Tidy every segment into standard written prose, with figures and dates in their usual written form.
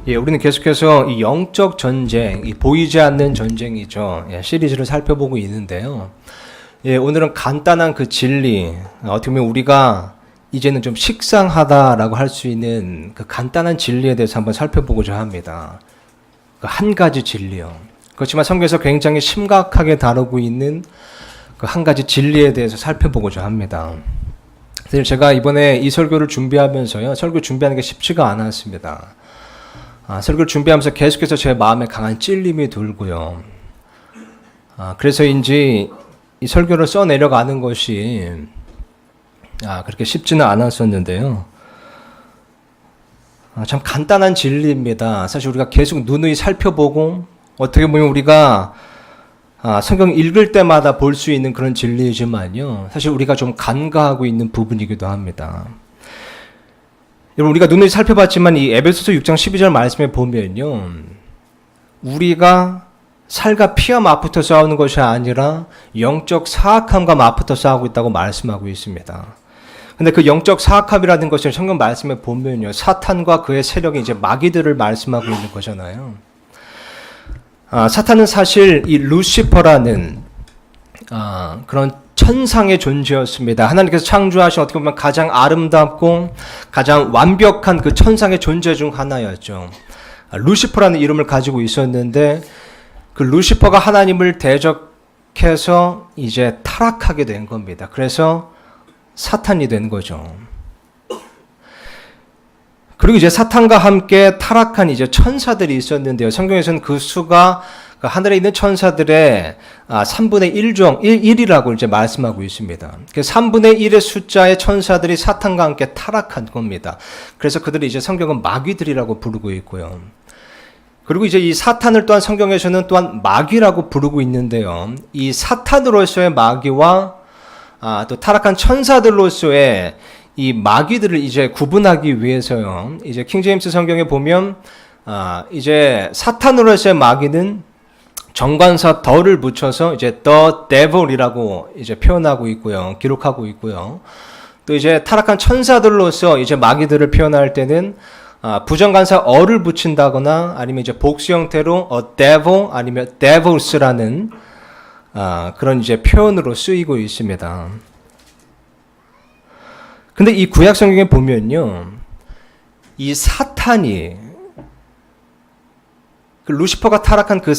예, 우리는 계속해서 이 영적 전쟁, 이 보이지 않는 전쟁이죠. 예, 시리즈를 살펴보고 있는데요. 예, 오늘은 간단한 그 진리, 어떻게 보면 우리가 이제는 좀 식상하다라고 할 수 있는 그 간단한 진리에 대해서 한번 살펴보고자 합니다. 그 한 가지 진리요. 그렇지만 성경에서 굉장히 심각하게 다루고 있는 그 한 가지 진리에 대해서 살펴보고자 합니다. 사실 제가 이번에 이 설교를 준비하면서요, 설교 준비하는 게 쉽지가 않았습니다. 설교를 준비하면서 계속해서 제 마음에 강한 찔림이 들고요. 그래서인지 이 설교를 써내려가는 것이 그렇게 쉽지는 않았었는데요. 참 간단한 진리입니다. 사실 우리가 계속 누누이 살펴보고 어떻게 보면 우리가 성경 읽을 때마다 볼 수 있는 그런 진리이지만요. 사실 우리가 좀 간과하고 있는 부분이기도 합니다. 여러분, 우리가 누누이 살펴봤지만 이 에베소서 6장 12절 말씀에 보면요, 우리가 살과 피와 맞붙어 싸우는 것이 아니라 영적 사악함과 맞붙어 싸우고 있다고 말씀하고 있습니다. 근데 그 영적 사악함이라는 것을 성경 말씀에 보면요, 사탄과 그의 세력이 이제 마귀들을 말씀하고 있는 거잖아요. 사탄은 사실 이 루시퍼라는 그런 천상의 존재였습니다. 하나님께서 창조하신 어떻게 보면 가장 아름답고 가장 완벽한 그 천상의 존재 중 하나였죠. 루시퍼라는 이름을 가지고 있었는데 그 루시퍼가 하나님을 대적해서 이제 타락하게 된 겁니다. 그래서 사탄이 된 거죠. 그리고 이제 사탄과 함께 타락한 이제 천사들이 있었는데요. 성경에서는 그 수가 그 하늘에 있는 천사들의 3분의 1이라고 이제 말씀하고 있습니다. 그 3분의 1의 숫자의 천사들이 사탄과 함께 타락한 겁니다. 그래서 그들이 이제 성경은 마귀들이라고 부르고 있고요. 그리고 이제 이 사탄을 또한 성경에서는 또한 마귀라고 부르고 있는데요. 이 사탄으로서의 마귀와 또 타락한 천사들로서의 이 마귀들을 이제 구분하기 위해서요. 이제 킹제임스 성경에 보면 이제 사탄으로서의 마귀는 정관사 더를 붙여서 이제 the devil이라고 이제 표현하고 있고요. 기록하고 있고요. 또 이제 타락한 천사들로서 이제 마귀들을 표현할 때는 부정관사 어를 붙인다거나 아니면 이제 복수 형태로 a devil 아니면 devils라는 그런 이제 표현으로 쓰이고 있습니다. 근데 이 구약 성경에 보면요, 이 사탄이 그 루시퍼가 타락한 그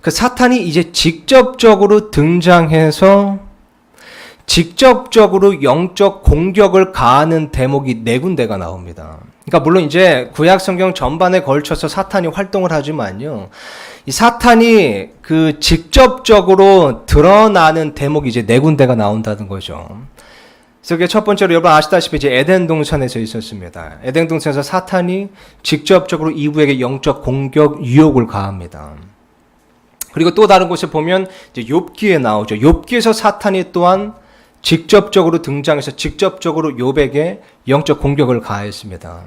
사탄이 이제 직접적으로 등장해서 직접적으로 영적 공격을 가하는 대목이 4군데가 나옵니다. 그러니까 물론 이제 구약 성경 전반에 걸쳐서 사탄이 활동을 하지만요, 이 사탄이 그 직접적으로 드러나는 대목이 이제 4군데가 나온다는 거죠. 그래서 그게 첫 번째로 여러분 아시다시피 이제 에덴 동산에서 있었습니다. 에덴 동산에서 사탄이 직접적으로 이브에게 영적 공격 유혹을 가합니다. 그리고 또 다른 곳에 보면 이제 욥기에 나오죠. 욥기에서 사탄이 또한 직접적으로 등장해서 직접적으로 욥에게 영적 공격을 가했습니다.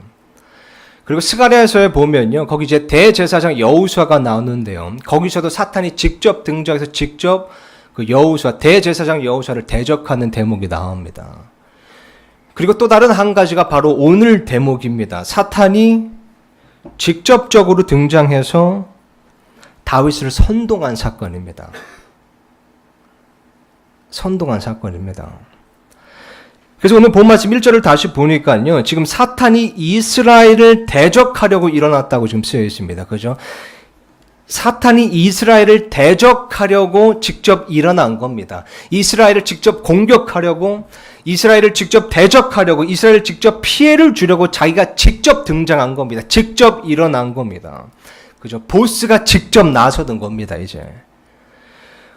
그리고 스가랴서에 보면요, 거기 이제 대제사장 여호수아가 나오는데요. 거기서도 사탄이 직접 등장해서 직접 그 여호수아, 대제사장 여호수아를 대적하는 대목이 나옵니다. 그리고 또 다른 한 가지가 바로 오늘 대목입니다. 사탄이 직접적으로 등장해서 다윗을 선동한 사건입니다. 선동한 사건입니다. 그래서 오늘 본 말씀 1절을 다시 보니까요, 지금 사탄이 이스라엘을 대적하려고 일어났다고 지금 쓰여 있습니다. 그죠? 사탄이 이스라엘을 대적하려고 직접 일어난 겁니다. 이스라엘을 직접 공격하려고, 이스라엘을 직접 대적하려고, 이스라엘을 직접 피해를 주려고 자기가 직접 등장한 겁니다. 직접 일어난 겁니다. 그죠? 보스가 직접 나서던 겁니다, 이제.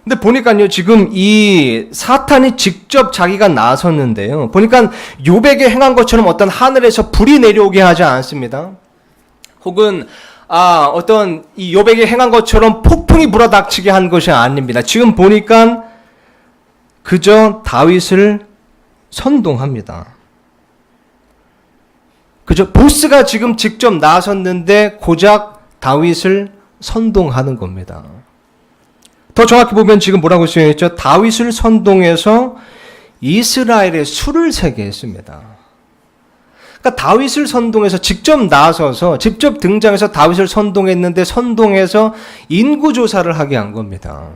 근데 보니까요, 지금 이 사탄이 직접 자기가 나섰는데요. 보니까 욥에게 행한 것처럼 어떤 하늘에서 불이 내려오게 하지 않습니다. 혹은 어떤 이 욥에게 행한 것처럼 폭풍이 불어닥치게 한 것이 아닙니다. 지금 보니까 그저 다윗을 선동합니다. 그저 보스가 지금 직접 나섰는데 고작 다윗을 선동하는 겁니다. 더 정확히 보면 지금 뭐라고 쓰여있죠? 다윗을 선동해서 이스라엘의 수를 세게 했습니다. 그러니까 다윗을 선동해서 직접 나서서 직접 등장해서 다윗을 선동했는데 선동해서 인구조사를 하게 한 겁니다.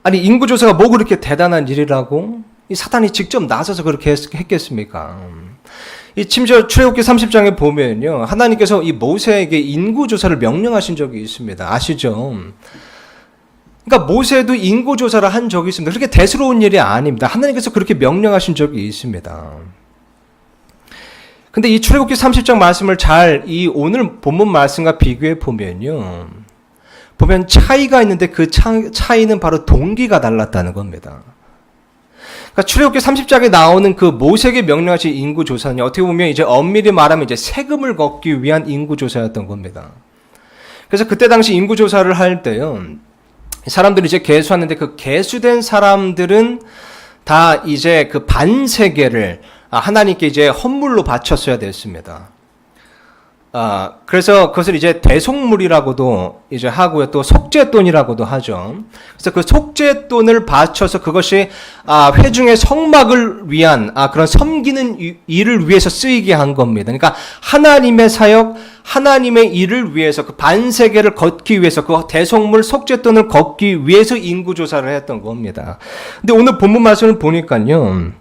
아니 인구조사가 뭐 그렇게 대단한 일이라고? 이 사탄이 직접 나서서 그렇게 했겠습니까? 이 심지어 출애굽기 30장에 보면요, 하나님께서 이 모세에게 인구조사를 명령하신 적이 있습니다. 아시죠? 그러니까 모세도 인구조사를 한 적이 있습니다. 그렇게 대수로운 일이 아닙니다. 하나님께서 그렇게 명령하신 적이 있습니다. 근데 이 출애굽기 30장 말씀을 잘 이 오늘 본문 말씀과 비교해 보면요, 보면 차이가 있는데 그 차이는 바로 동기가 달랐다는 겁니다. 그러니까 출애굽기 30장에 나오는 그 모세에게 명령하신 인구조사는 어떻게 보면 이제 엄밀히 말하면 이제 세금을 걷기 위한 인구조사였던 겁니다. 그래서 그때 당시 인구조사를 할 때요, 사람들이 이제 계수하는데 그 계수된 사람들은 다 이제 그 반세계를 하나님께 이제 헌물로 바쳤어야 됐습니다. 그래서 그것을 이제 대속물이라고도 이제 하고요. 또 속죄돈이라고도 하죠. 그래서 그 속죄돈을 바쳐서 그것이 회중의 성막을 위한 그런 섬기는 일을 위해서 쓰이게 한 겁니다. 그러니까 하나님의 사역, 하나님의 일을 위해서 그 반세계를 걷기 위해서 그 대속물 속죄돈을 걷기 위해서 인구조사를 했던 겁니다. 근데 오늘 본문 말씀을 보니까요,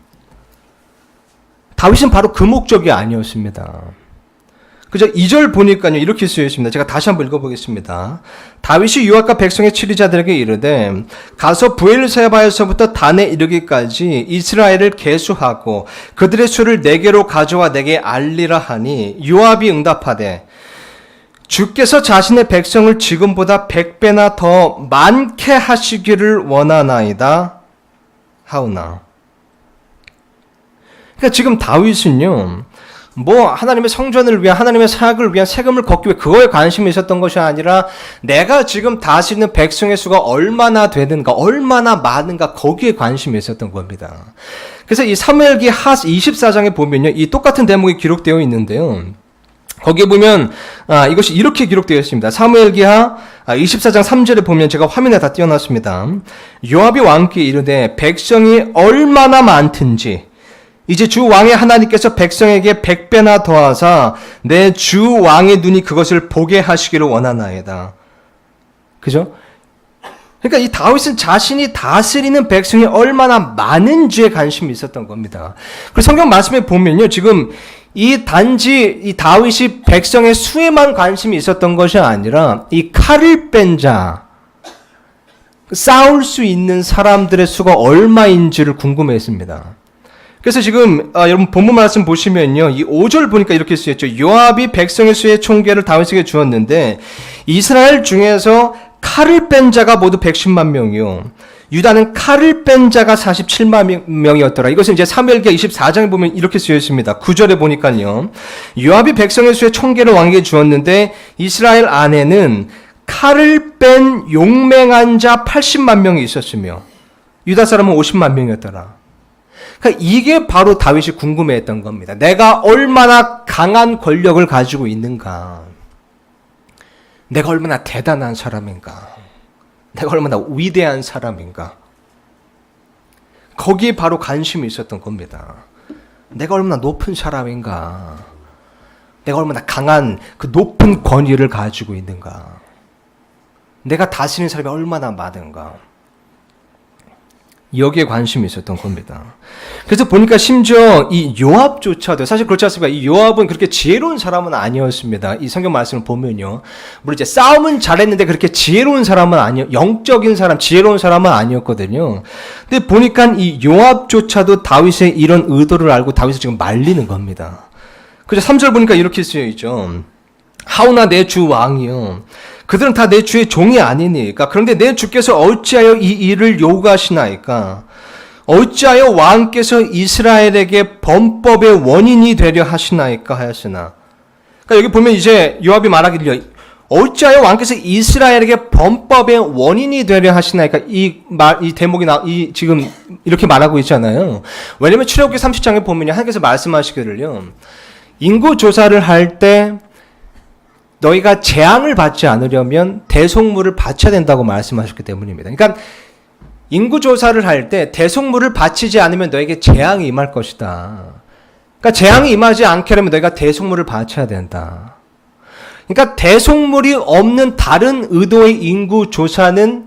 다윗은 바로 그 목적이 아니었습니다. 그저 2절 보니까요, 이렇게 쓰여 있습니다. 제가 다시 한번 읽어보겠습니다. 다윗이 요압과 백성의 치리자들에게 이르되 가서 브엘세바에서부터 단에 이르기까지 이스라엘을 계수하고 그들의 수를 내게로 가져와 내게 알리라 하니, 요압이 응답하되 주께서 자신의 백성을 지금보다 100배나 더 많게 하시기를 원하나이다 하오나. 그러니까 지금 다윗은요, 뭐 하나님의 성전을 위한, 하나님의 사역을 위한 세금을 걷기 위해 그거에 관심이 있었던 것이 아니라 내가 지금 다스리는 백성의 수가 얼마나 되는가, 얼마나 많은가, 거기에 관심이 있었던 겁니다. 그래서 이 사무엘기 하 24장에 보면요, 이 똑같은 대목이 기록되어 있는데요, 거기에 보면 이것이 이렇게 기록되어 있습니다. 사무엘기하 24장 3절에 보면, 제가 화면에 다 띄워놨습니다. 요압이 왕께 이르되 백성이 얼마나 많든지 이제 주 왕의 하나님께서 백성에게 100배나 더하사 내 주 왕의 눈이 그것을 보게 하시기를 원하나이다. 그죠? 그러니까 이 다윗은 자신이 다스리는 백성이 얼마나 많은지에 관심이 있었던 겁니다. 그래서 성경 말씀에 보면요, 지금 이 단지 이 다윗이 백성의 수에만 관심이 있었던 것이 아니라 이 칼을 뺀 자, 싸울 수 있는 사람들의 수가 얼마인지를 궁금해했습니다. 그래서 지금 여러분 본문 말씀 보시면요, 이 5절 보니까 이렇게 쓰였죠. 요압이 백성의 수의 총계를 다윗에게 주었는데 이스라엘 중에서 칼을 뺀 자가 모두 110만 명이요, 유다는 칼을 뺀 자가 47만 명이었더라. 이것은 이제 사무엘기하 24장에 보면 이렇게 쓰여 있습니다. 9절에 보니까요, 요압이 백성의 수의 총계를 왕에게 주었는데 이스라엘 안에는 칼을 뺀 용맹한 자 80만 명이 있었으며 유다 사람은 50만 명이었더라. 그러니까 이게 바로 다윗이 궁금해했던 겁니다. 내가 얼마나 강한 권력을 가지고 있는가, 내가 얼마나 대단한 사람인가, 내가 얼마나 위대한 사람인가, 거기에 바로 관심이 있었던 겁니다. 내가 얼마나 높은 사람인가, 내가 얼마나 강한 그 높은 권위를 가지고 있는가, 내가 다스리는 사람이 얼마나 많은가, 여기에 관심이 있었던 겁니다. 그래서 보니까 심지어 이 요압조차도, 사실 그렇지 않습니까? 이 요압은 그렇게 지혜로운 사람은 아니었습니다. 이 성경 말씀을 보면요, 물론 이제 싸움은 잘했는데 그렇게 지혜로운 사람은 영적인 사람, 지혜로운 사람은 아니었거든요. 근데 보니까 이 요압조차도 다윗의 이런 의도를 알고 다윗을 지금 말리는 겁니다. 그래서 3절 보니까 이렇게 쓰여 있죠. 하오나 내 주 왕이요, 그들은 다 내 주의 종이 아니니까. 그런데 내 주께서 어찌하여 이 일을 요구하시나이까? 어찌하여 왕께서 이스라엘에게 범법의 원인이 되려 하시나이까 하였으나. 그러니까 여기 보면 이제 요압이 말하기를, 어찌하여 왕께서 이스라엘에게 범법의 원인이 되려 하시나이까? 이 대목이 지금 이렇게 말하고 있잖아요. 왜냐면 출애굽기 30장에 보면 하나님께서 말씀하시기를요, 인구 조사를 할 때 너희가 재앙을 받지 않으려면 대속물을 바쳐야 된다고 말씀하셨기 때문입니다. 그러니까 인구조사를 할 때 대속물을 바치지 않으면 너에게 재앙이 임할 것이다. 그러니까 그러니까 재앙이 임하지 않게 하려면 너희가 대속물을 바쳐야 된다. 그러니까 대속물이 없는 다른 의도의 인구 조사는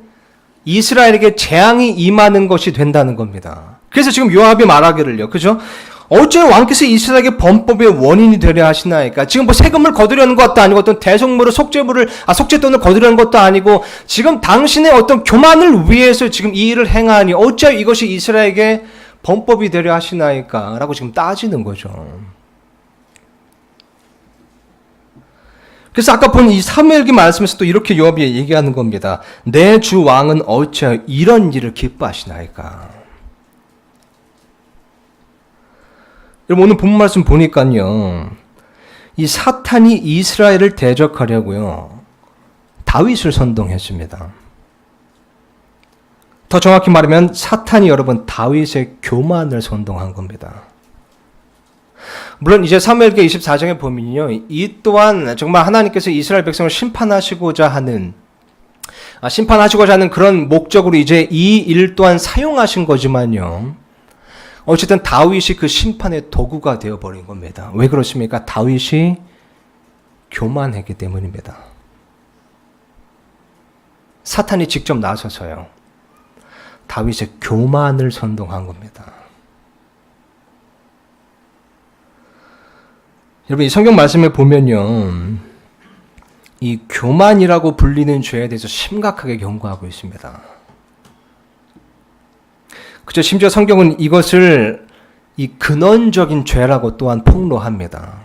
이스라엘에게 재앙이 임하는 것이 된다는 겁니다. 그래서 지금 요압이 말하기를요. 그죠? 어째 왕께서 이스라엘에게 범법의 원인이 되려 하시나이까? 지금 뭐 세금을 거두려는 것도 아니고 어떤 대속물을 속죄돈을 거두려는 것도 아니고 지금 당신의 어떤 교만을 위해서 지금 이 일을 행하니 어째 이것이 이스라엘에게 범법이 되려 하시나이까? 라고 지금 따지는 거죠. 그래서 아까 본 이 사무엘기 말씀에서 또 이렇게 요압이 얘기하는 겁니다. 내 주 왕은 어찌하여 이런 일을 기뻐하시나이까? 여러분 오늘 본 말씀 보니까요. 이 사탄이 이스라엘을 대적하려고요. 다윗을 선동했습니다. 더 정확히 말하면 사탄이 여러분 다윗의 교만을 선동한 겁니다. 물론 이제 사무엘기 24장에 보면요. 이 또한 정말 하나님께서 이스라엘 백성을 심판하시고자 하는 그런 목적으로 이제 이 일 또한 사용하신 거지만요. 어쨌든 다윗이 그 심판의 도구가 되어버린 겁니다. 왜 그렇습니까? 다윗이 교만했기 때문입니다. 사탄이 직접 나서서요. 다윗의 교만을 선동한 겁니다. 여러분 이 성경 말씀에 보면요. 이 교만이라고 불리는 죄에 대해서 심각하게 경고하고 있습니다. 그죠? 심지어 성경은 이것을 이 근원적인 죄라고 또한 폭로합니다.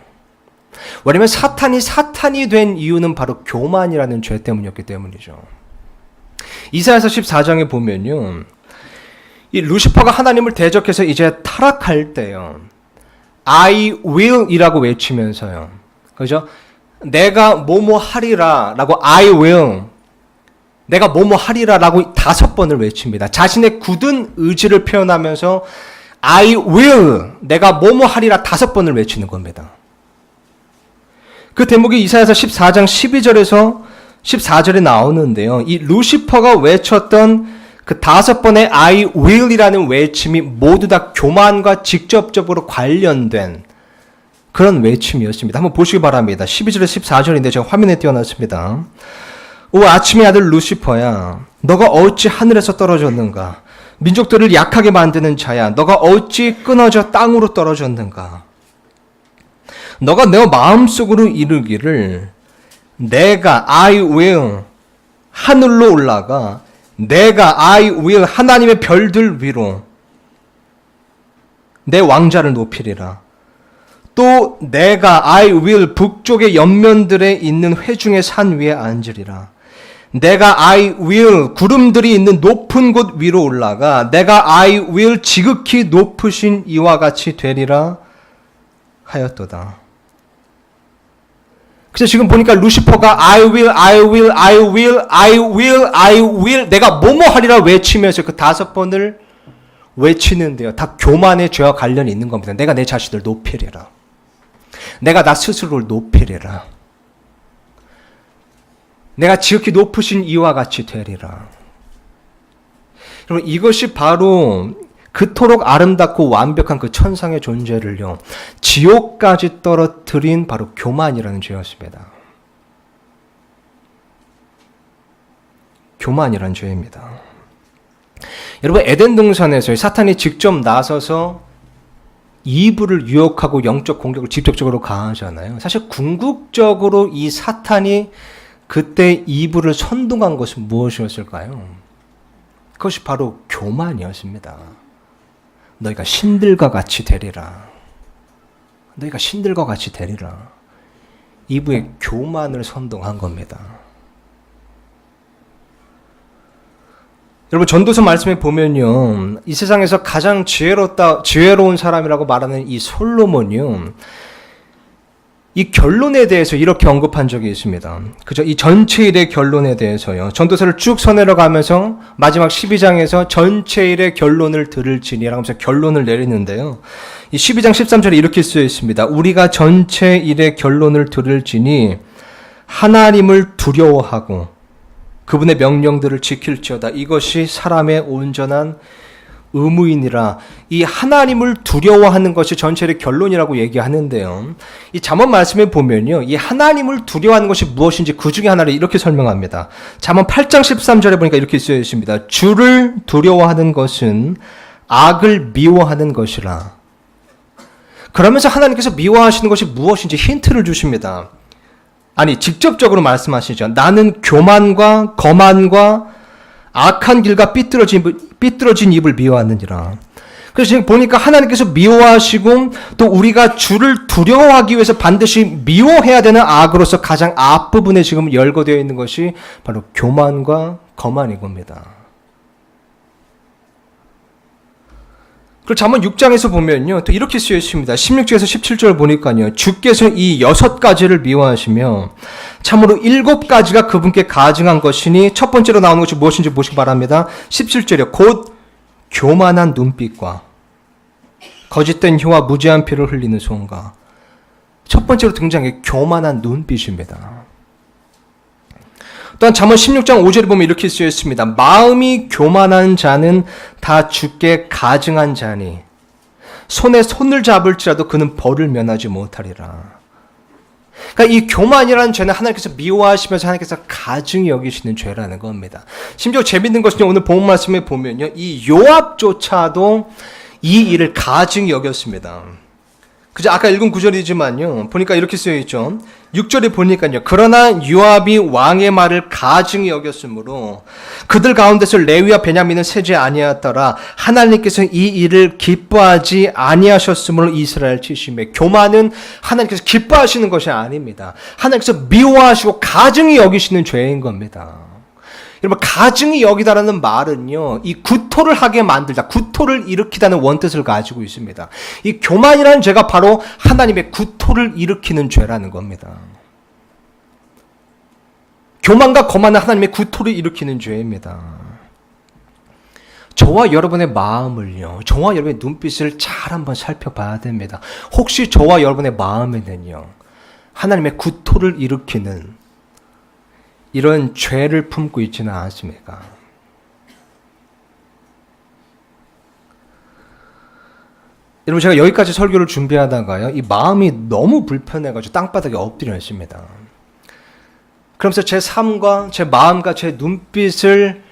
왜냐하면 사탄이 된 이유는 바로 교만이라는 죄 때문이었기 때문이죠. 이사야서 14장에 보면요. 이 루시퍼가 하나님을 대적해서 이제 타락할 때요. I will 이라고 외치면서요. 그죠? 내가 뭐뭐 하리라 라고 I will 내가 뭐뭐 하리라 라고 5번을 외칩니다. 자신의 굳은 의지를 표현하면서 I will 내가 뭐뭐 하리라 5번을 외치는 겁니다. 그 대목이 이사야서 14장 12절에서 14절에 나오는데요. 이 루시퍼가 외쳤던 그 5번의 I will이라는 외침이 모두 다 교만과 직접적으로 관련된 그런 외침이었습니다. 한번 보시기 바랍니다. 12절에서 14절인데 제가 화면에 띄워놨습니다. 오 아침의 아들 루시퍼야, 너가 어찌 하늘에서 떨어졌는가? 민족들을 약하게 만드는 자야, 너가 어찌 끊어져 땅으로 떨어졌는가? 너가 내 마음속으로 이르기를 내가 I will 하늘로 올라가 내가 I will 하나님의 별들 위로 내 왕자를 높이리라. 또 내가 I will 북쪽의 연면들에 있는 회중의 산 위에 앉으리라. 내가 I will 구름들이 있는 높은 곳 위로 올라가 내가 I will 지극히 높으신 이와 같이 되리라 하였도다. 그래서 지금 보니까 루시퍼가 I will 내가 뭐뭐 하리라 외치면서 그 5번을 외치는데요. 다 교만의 죄와 관련이 있는 겁니다. 내가 내 자신을 높이리라. 내가 나 스스로를 높이리라. 내가 지극히 높으신 이와 같이 되리라. 여러분 이것이 바로 그토록 아름답고 완벽한 그 천상의 존재를요. 지옥까지 떨어뜨린 바로 교만이라는 죄였습니다. 교만이라는 죄입니다. 여러분 에덴 동산에서 사탄이 직접 나서서 이브를 유혹하고 영적 공격을 직접적으로 가하잖아요. 사실 궁극적으로 이 사탄이 그때 이브를 선동한 것은 무엇이었을까요? 그것이 바로 교만이었습니다. 너희가 신들과 같이 되리라. 너희가 신들과 같이 되리라. 이브의 교만을 선동한 겁니다. 여러분 전도서 말씀에 보면요. 이 세상에서 가장 지혜로운 사람이라고 말하는 이 솔로몬이요. 이 결론에 대해서 이렇게 언급한 적이 있습니다. 그죠? 이 전체 일의 결론에 대해서요. 전도서를 쭉 서내려가면서 마지막 12장에서 전체 일의 결론을 들을지니라고 하면서 결론을 내리는데요. 이 12장 13절에 이렇게 쓰여 있습니다. 우리가 전체 일의 결론을 들을지니 하나님을 두려워하고 그분의 명령들을 지킬지어다. 이것이 사람의 온전한 의무이니라. 이 하나님을 두려워하는 것이 전체의 결론이라고 얘기하는데요. 이 잠언 말씀에 보면요, 이 하나님을 두려워하는 것이 무엇인지 그 중에 하나를 이렇게 설명합니다. 잠언 8장 13절에 보니까 이렇게 쓰여 있습니다. 주를 두려워하는 것은 악을 미워하는 것이라. 그러면서 하나님께서 미워하시는 것이 무엇인지 힌트를 주십니다. 아니, 직접적으로 말씀하시죠. 나는 교만과 거만과 악한 길과 삐뚤어진 입을 미워하느니라. 그래서 지금 보니까 하나님께서 미워하시고 또 우리가 주를 두려워하기 위해서 반드시 미워해야 되는 악으로서 가장 앞부분에 지금 열거되어 있는 것이 바로 교만과 거만인 겁니다. 그리고 잠언 6장에서 보면요, 또 이렇게 쓰여 있습니다. 16절에서 17절 보니까요, 주께서 이 6가지를 미워하시며 참으로 7가지가 그분께 가증한 것이니 첫 번째로 나오는 것이 무엇인지 보시기 바랍니다. 17절에 곧 교만한 눈빛과 거짓된 혀와 무죄한 피를 흘리는 손과. 첫 번째로 등장해 교만한 눈빛입니다. 또한 잠언 16장 5절에 보면 이렇게 쓰여 있습니다. 마음이 교만한 자는 다 주께 가증한 자니 손에 손을 잡을지라도 그는 벌을 면하지 못하리라. 그러니까 이 교만이라는 죄는 하나님께서 미워하시면서 하나님께서 가증히 여기시는 죄라는 겁니다. 심지어 재밌는 것은요, 오늘 본문 말씀에 보면요, 이 요압조차도 이 일을 가증히 여겼습니다. 그저 아까 읽은 구절이지만요, 보니까 이렇게 쓰여 있죠. 6절에 보니까요, 그러나 요압이 왕의 말을 가증히 여겼으므로 그들 가운데서 레위와 베냐민은 세지 아니하였더라. 하나님께서 이 일을 기뻐하지 아니하셨으므로 이스라엘 치심에. 교만은 하나님께서 기뻐하시는 것이 아닙니다. 하나님께서 미워하시고 가증히 여기시는 죄인 겁니다. 여러분, 가증히 여기다라는 말은요, 이 구토를 하게 만들다, 구토를 일으키다는 원뜻을 가지고 있습니다. 이 교만이라는 죄가 바로 하나님의 구토를 일으키는 죄라는 겁니다. 교만과 거만은 하나님의 구토를 일으키는 죄입니다. 저와 여러분의 마음을요, 저와 여러분의 눈빛을 잘 한번 살펴봐야 됩니다. 혹시 저와 여러분의 마음에는요, 하나님의 구토를 일으키는 이런 죄를 품고 있지는 않습니까? 여러분, 제가 여기까지 설교를 준비하다가요, 이 마음이 너무 불편해가지고 땅바닥에 엎드려 있습니다. 그러면서 제 삶과 제 마음과 제 눈빛을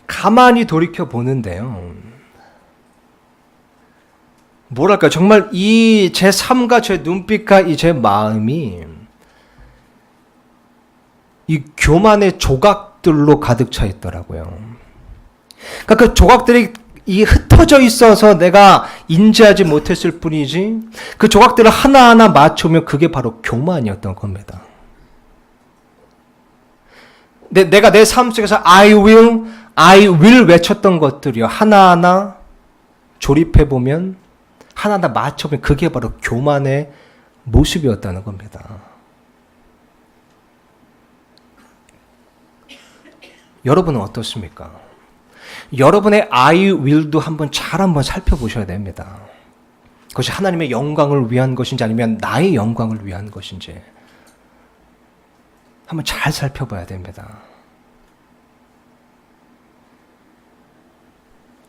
가만히 돌이켜 보는데요, 뭐랄까, 정말 이 제 삶과 제 눈빛과 이 제 마음이 이 교만의 조각들로 가득 차 있더라고요. 그러니까 그 조각들이 이 흩어져 있어서 내가 인지하지 못했을 뿐이지, 그 조각들을 하나하나 맞추면 그게 바로 교만이었던 겁니다. 내가 내 삶 속에서 I will 외쳤던 것들이요, 하나하나 조립해보면, 하나하나 맞춰보면 그게 바로 교만의 모습이었다는 겁니다. 여러분은 어떻습니까? 여러분의 I will도 한번 살펴보셔야 됩니다. 그것이 하나님의 영광을 위한 것인지 아니면 나의 영광을 위한 것인지 한번 잘 살펴봐야 됩니다.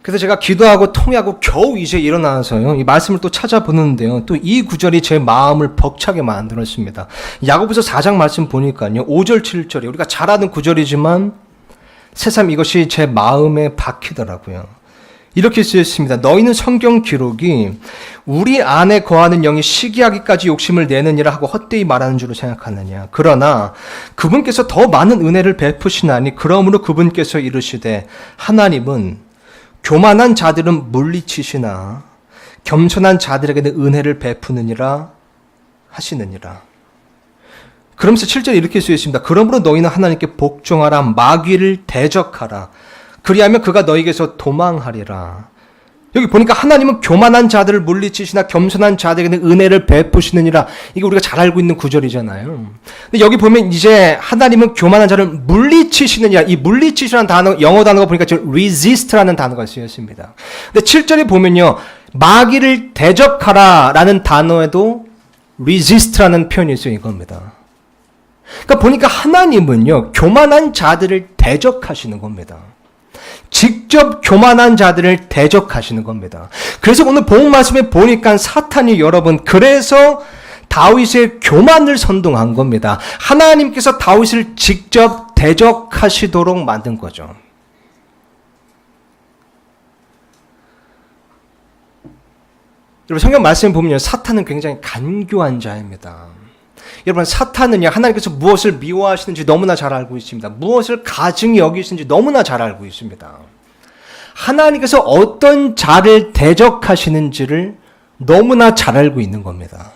그래서 제가 기도하고 통회하고 겨우 이제 일어나서요, 이 말씀을 또 찾아보는데요, 또 이 구절이 제 마음을 벅차게 만들었습니다. 야고보서 4장 말씀 보니까요, 5절 7절이 우리가 잘 아는 구절이지만 새삼 이것이 제 마음에 박히더라고요. 이렇게 쓰였습니다. 너희는 성경 기록이 우리 안에 거하는 영이 시기하기까지 욕심을 내느니라 하고 헛되이 말하는 줄로 생각하느냐. 그러나 그분께서 더 많은 은혜를 베푸시나니 그러므로 그분께서 이르시되 하나님은 교만한 자들은 물리치시나 겸손한 자들에게는 은혜를 베푸느니라 하시느니라. 그러면서 7절에 이렇게 쓰여 있습니다. 그러므로 너희는 하나님께 복종하라, 마귀를 대적하라. 그리하면 그가 너희에게서 도망하리라. 여기 보니까 하나님은 교만한 자들을 물리치시나 겸손한 자들에게는 은혜를 베푸시느니라. 이게 우리가 잘 알고 있는 구절이잖아요. 근데 여기 보면 이제 하나님은 교만한 자를 물리치시느니라. 이 물리치시라는 단어, 영어 단어가 보니까 지금 resist라는 단어가 쓰였습니다. 근데 7절에 보면요, 마귀를 대적하라 라는 단어에도 resist라는 표현이 쓰인 겁니다. 그러니까 보니까 하나님은요, 교만한 자들을 대적하시는 겁니다. 직접 교만한 자들을 대적하시는 겁니다. 그래서 오늘 본 말씀에 보니까 사탄이 여러분 그래서 다윗의 교만을 선동한 겁니다. 하나님께서 다윗을 직접 대적하시도록 만든 거죠. 여러분 성경 말씀 보면요, 사탄은 굉장히 간교한 자입니다. 여러분 사탄은요, 하나님께서 무엇을 미워하시는지 너무나 잘 알고 있습니다. 무엇을 가증히 여기시는지 너무나 잘 알고 있습니다. 하나님께서 어떤 자를 대적하시는지를 너무나 잘 알고 있는 겁니다.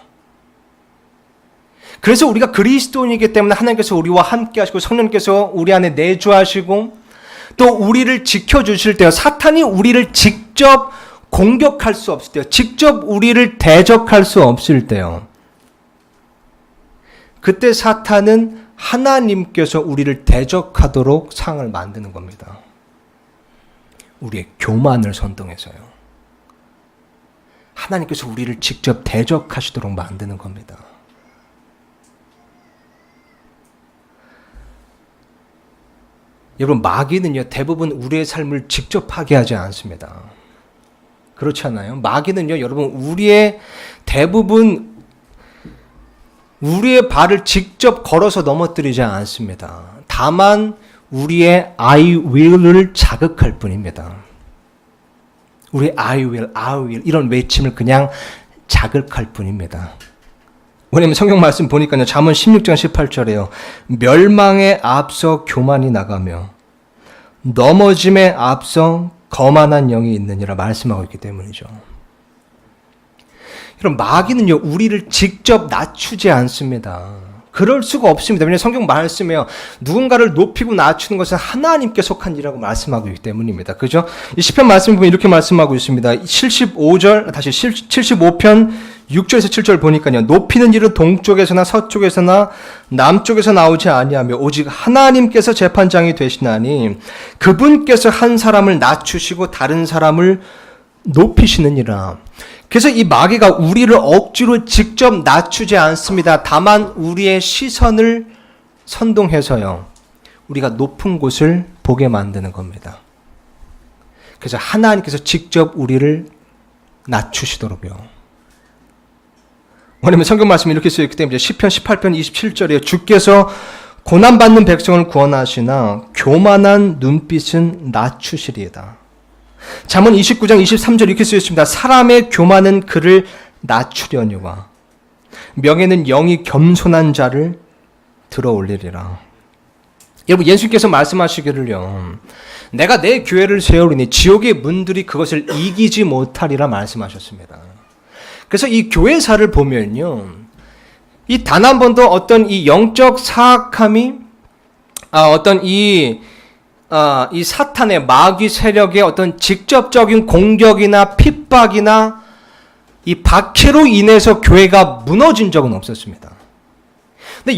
그래서 우리가 그리스도인이기 때문에 하나님께서 우리와 함께 하시고 성령께서 우리 안에 내주하시고 또 우리를 지켜주실 때요, 사탄이 우리를 직접 공격할 수 없을 때요, 직접 우리를 대적할 수 없을 때요, 그때 사탄은 하나님께서 우리를 대적하도록 상을 만드는 겁니다. 우리의 교만을 선동해서요. 하나님께서 우리를 직접 대적하시도록 만드는 겁니다. 여러분 마귀는요, 대부분 우리의 삶을 직접 파괴하지 않습니다. 그렇지 않아요? 마귀는요, 여러분 우리의 대부분 우리의 발을 직접 걸어서 넘어뜨리지 않습니다. 다만 우리의 I will을 자극할 뿐입니다. 우리 I will 이런 외침을 그냥 자극할 뿐입니다. 왜냐면 성경 말씀 보니까요, 잠언 16장 18절에요. 멸망에 앞서 교만이 나가며 넘어짐에 앞서 거만한 영이 있느니라 말씀하고 있기 때문이죠. 여러분 마귀는요, 우리를 직접 낮추지 않습니다. 그럴 수가 없습니다. 왜냐하면 성경 말씀에요, 누군가를 높이고 낮추는 것은 하나님께 속한 일이라고 말씀하고 있기 때문입니다. 그죠? 이 시편 말씀 보면 이렇게 말씀하고 있습니다. 75편 6절에서 7절 보니까요, 높이는 일은 동쪽에서나 서쪽에서나 남쪽에서 나오지 아니하며 오직 하나님께서 재판장이 되시나니 그분께서 한 사람을 낮추시고 다른 사람을 높이시느니라. 그래서 이 마귀가 우리를 억지로 직접 낮추지 않습니다. 다만 우리의 시선을 선동해서요, 우리가 높은 곳을 보게 만드는 겁니다. 그래서 하나님께서 직접 우리를 낮추시도록요. 왜냐하면 성경 말씀이 이렇게 쓰여있기 때문에 시편 18편 27절에 주께서 고난받는 백성을 구원하시나 교만한 눈빛은 낮추시리이다. 잠언 29장 23절 이렇게 쓰여있습니다. 사람의 교만은 그를 낮추려니와 명예는 영이 겸손한 자를 들어 올리리라. 여러분 예수께서 말씀하시기를요, 내가 내 교회를 세우리니 지옥의 문들이 그것을 이기지 못하리라 말씀하셨습니다. 그래서 이 교회사를 보면요, 이 단 한 번도 어떤 이 영적 사악함이 어떤 이 사탄의 마귀 세력의 어떤 직접적인 공격이나 핍박이나 이 박해로 인해서 교회가 무너진 적은 없었습니다. 근데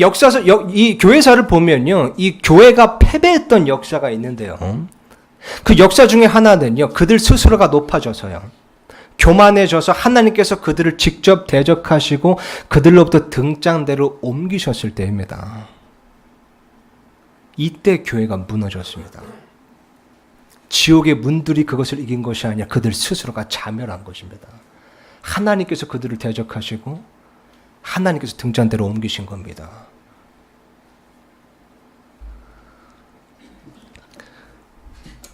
이 교회사를 보면요, 이 교회가 패배했던 역사가 있는데요, 그 역사 중에 하나는요, 그들 스스로가 높아져서요, 교만해져서 하나님께서 그들을 직접 대적하시고 그들로부터 등장대로 옮기셨을 때입니다. 이때 교회가 무너졌습니다. 지옥의 문들이 그것을 이긴 것이 아니라 그들 스스로가 자멸한 것입니다. 하나님께서 그들을 대적하시고 하나님께서 등잔대로 옮기신 겁니다.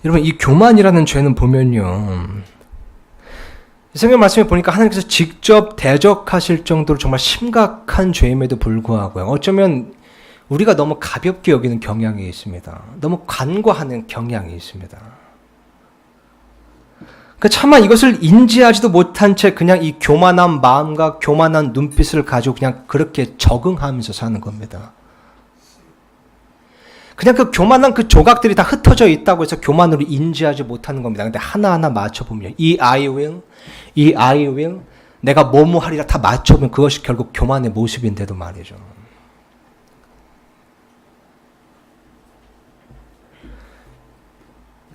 여러분 이 교만이라는 죄는 보면요, 성경 말씀에 보니까 하나님께서 직접 대적하실 정도로 정말 심각한 죄임에도 불구하고요, 어쩌면 우리가 너무 가볍게 여기는 경향이 있습니다. 너무 간과하는 경향이 있습니다. 차마 이것을 인지하지도 못한 채 그냥 이 교만한 마음과 교만한 눈빛을 가지고 그냥 그렇게 적응하면서 사는 겁니다. 그냥 그 교만한 그 조각들이 다 흩어져 있다고 해서 교만으로 인지하지 못하는 겁니다. 근데 하나하나 맞춰보면 이 I will, 내가 뭐뭐 하리라 다 맞춰보면 그것이 결국 교만의 모습인데도 말이죠.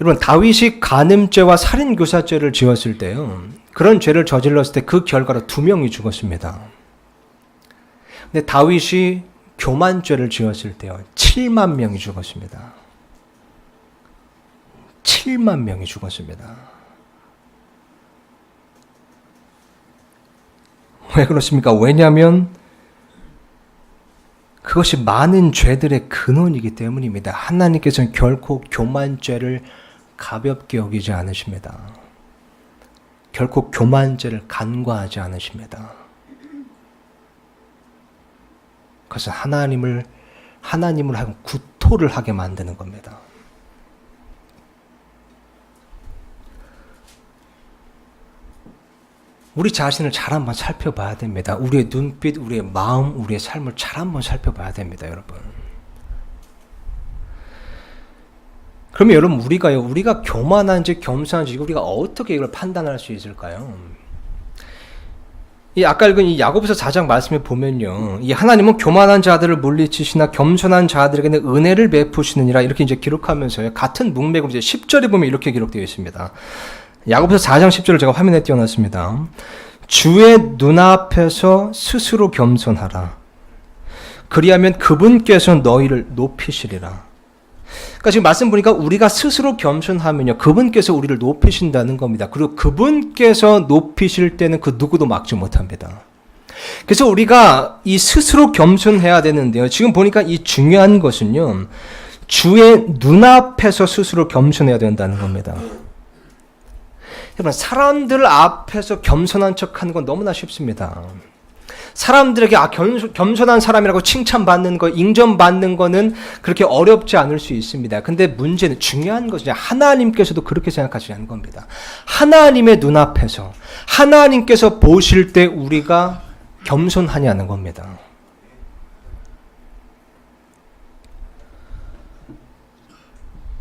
여러분 다윗이 간음죄와 살인교사죄를 지었을 때요, 그런 죄를 저질렀을 때 그 결과로 2명이 죽었습니다. 근데 다윗이 교만죄를 지었을 때요, 7만 명이 죽었습니다. 7만 명이 죽었습니다. 왜 그렇습니까? 왜냐하면 그것이 많은 죄들의 근원이기 때문입니다. 하나님께서는 결코 교만죄를 가볍게 여기지 않으십니다. 결코 교만죄를 간과하지 않으십니다. 그래서 하나님을 하여금 구토를 하게 만드는 겁니다. 우리 자신을 잘 한번 살펴봐야 됩니다. 우리의 눈빛, 우리의 마음, 우리의 삶을 잘 한번 살펴봐야 됩니다, 여러분. 그러면 여러분 우리가 교만한지 겸손한지 우리가 어떻게 이걸 판단할 수 있을까요? 이 아까 읽은 이 야고보서 4장 말씀에 보면요, 이 하나님은 교만한 자들을 물리치시나 겸손한 자들에게는 은혜를 베푸시느니라 이렇게 이제 기록하면서요, 같은 문맥으로 이제 10절에 보면 이렇게 기록되어 있습니다. 야고보서 4장 10절을 제가 화면에 띄워놨습니다. 주의 눈앞에서 스스로 겸손하라. 그리하면 그분께서 너희를 높이시리라. 그러니까 지금 말씀 보니까 우리가 스스로 겸손하면요, 그분께서 우리를 높이신다는 겁니다. 그리고 그분께서 높이실 때는 그 누구도 막지 못합니다. 그래서 우리가 이 스스로 겸손해야 되는데요, 지금 보니까 이 중요한 것은요, 주의 눈앞에서 스스로 겸손해야 된다는 겁니다. 여러분, 사람들 앞에서 겸손한 척하는 건 너무나 쉽습니다. 사람들에게 겸손한 사람이라고 칭찬받는 거, 인정받는 거는 그렇게 어렵지 않을 수 있습니다. 근데 문제는, 중요한 것은 하나님께서도 그렇게 생각하시는 겁니다. 하나님의 눈앞에서 하나님께서 보실 때 우리가 겸손하냐는 겁니다.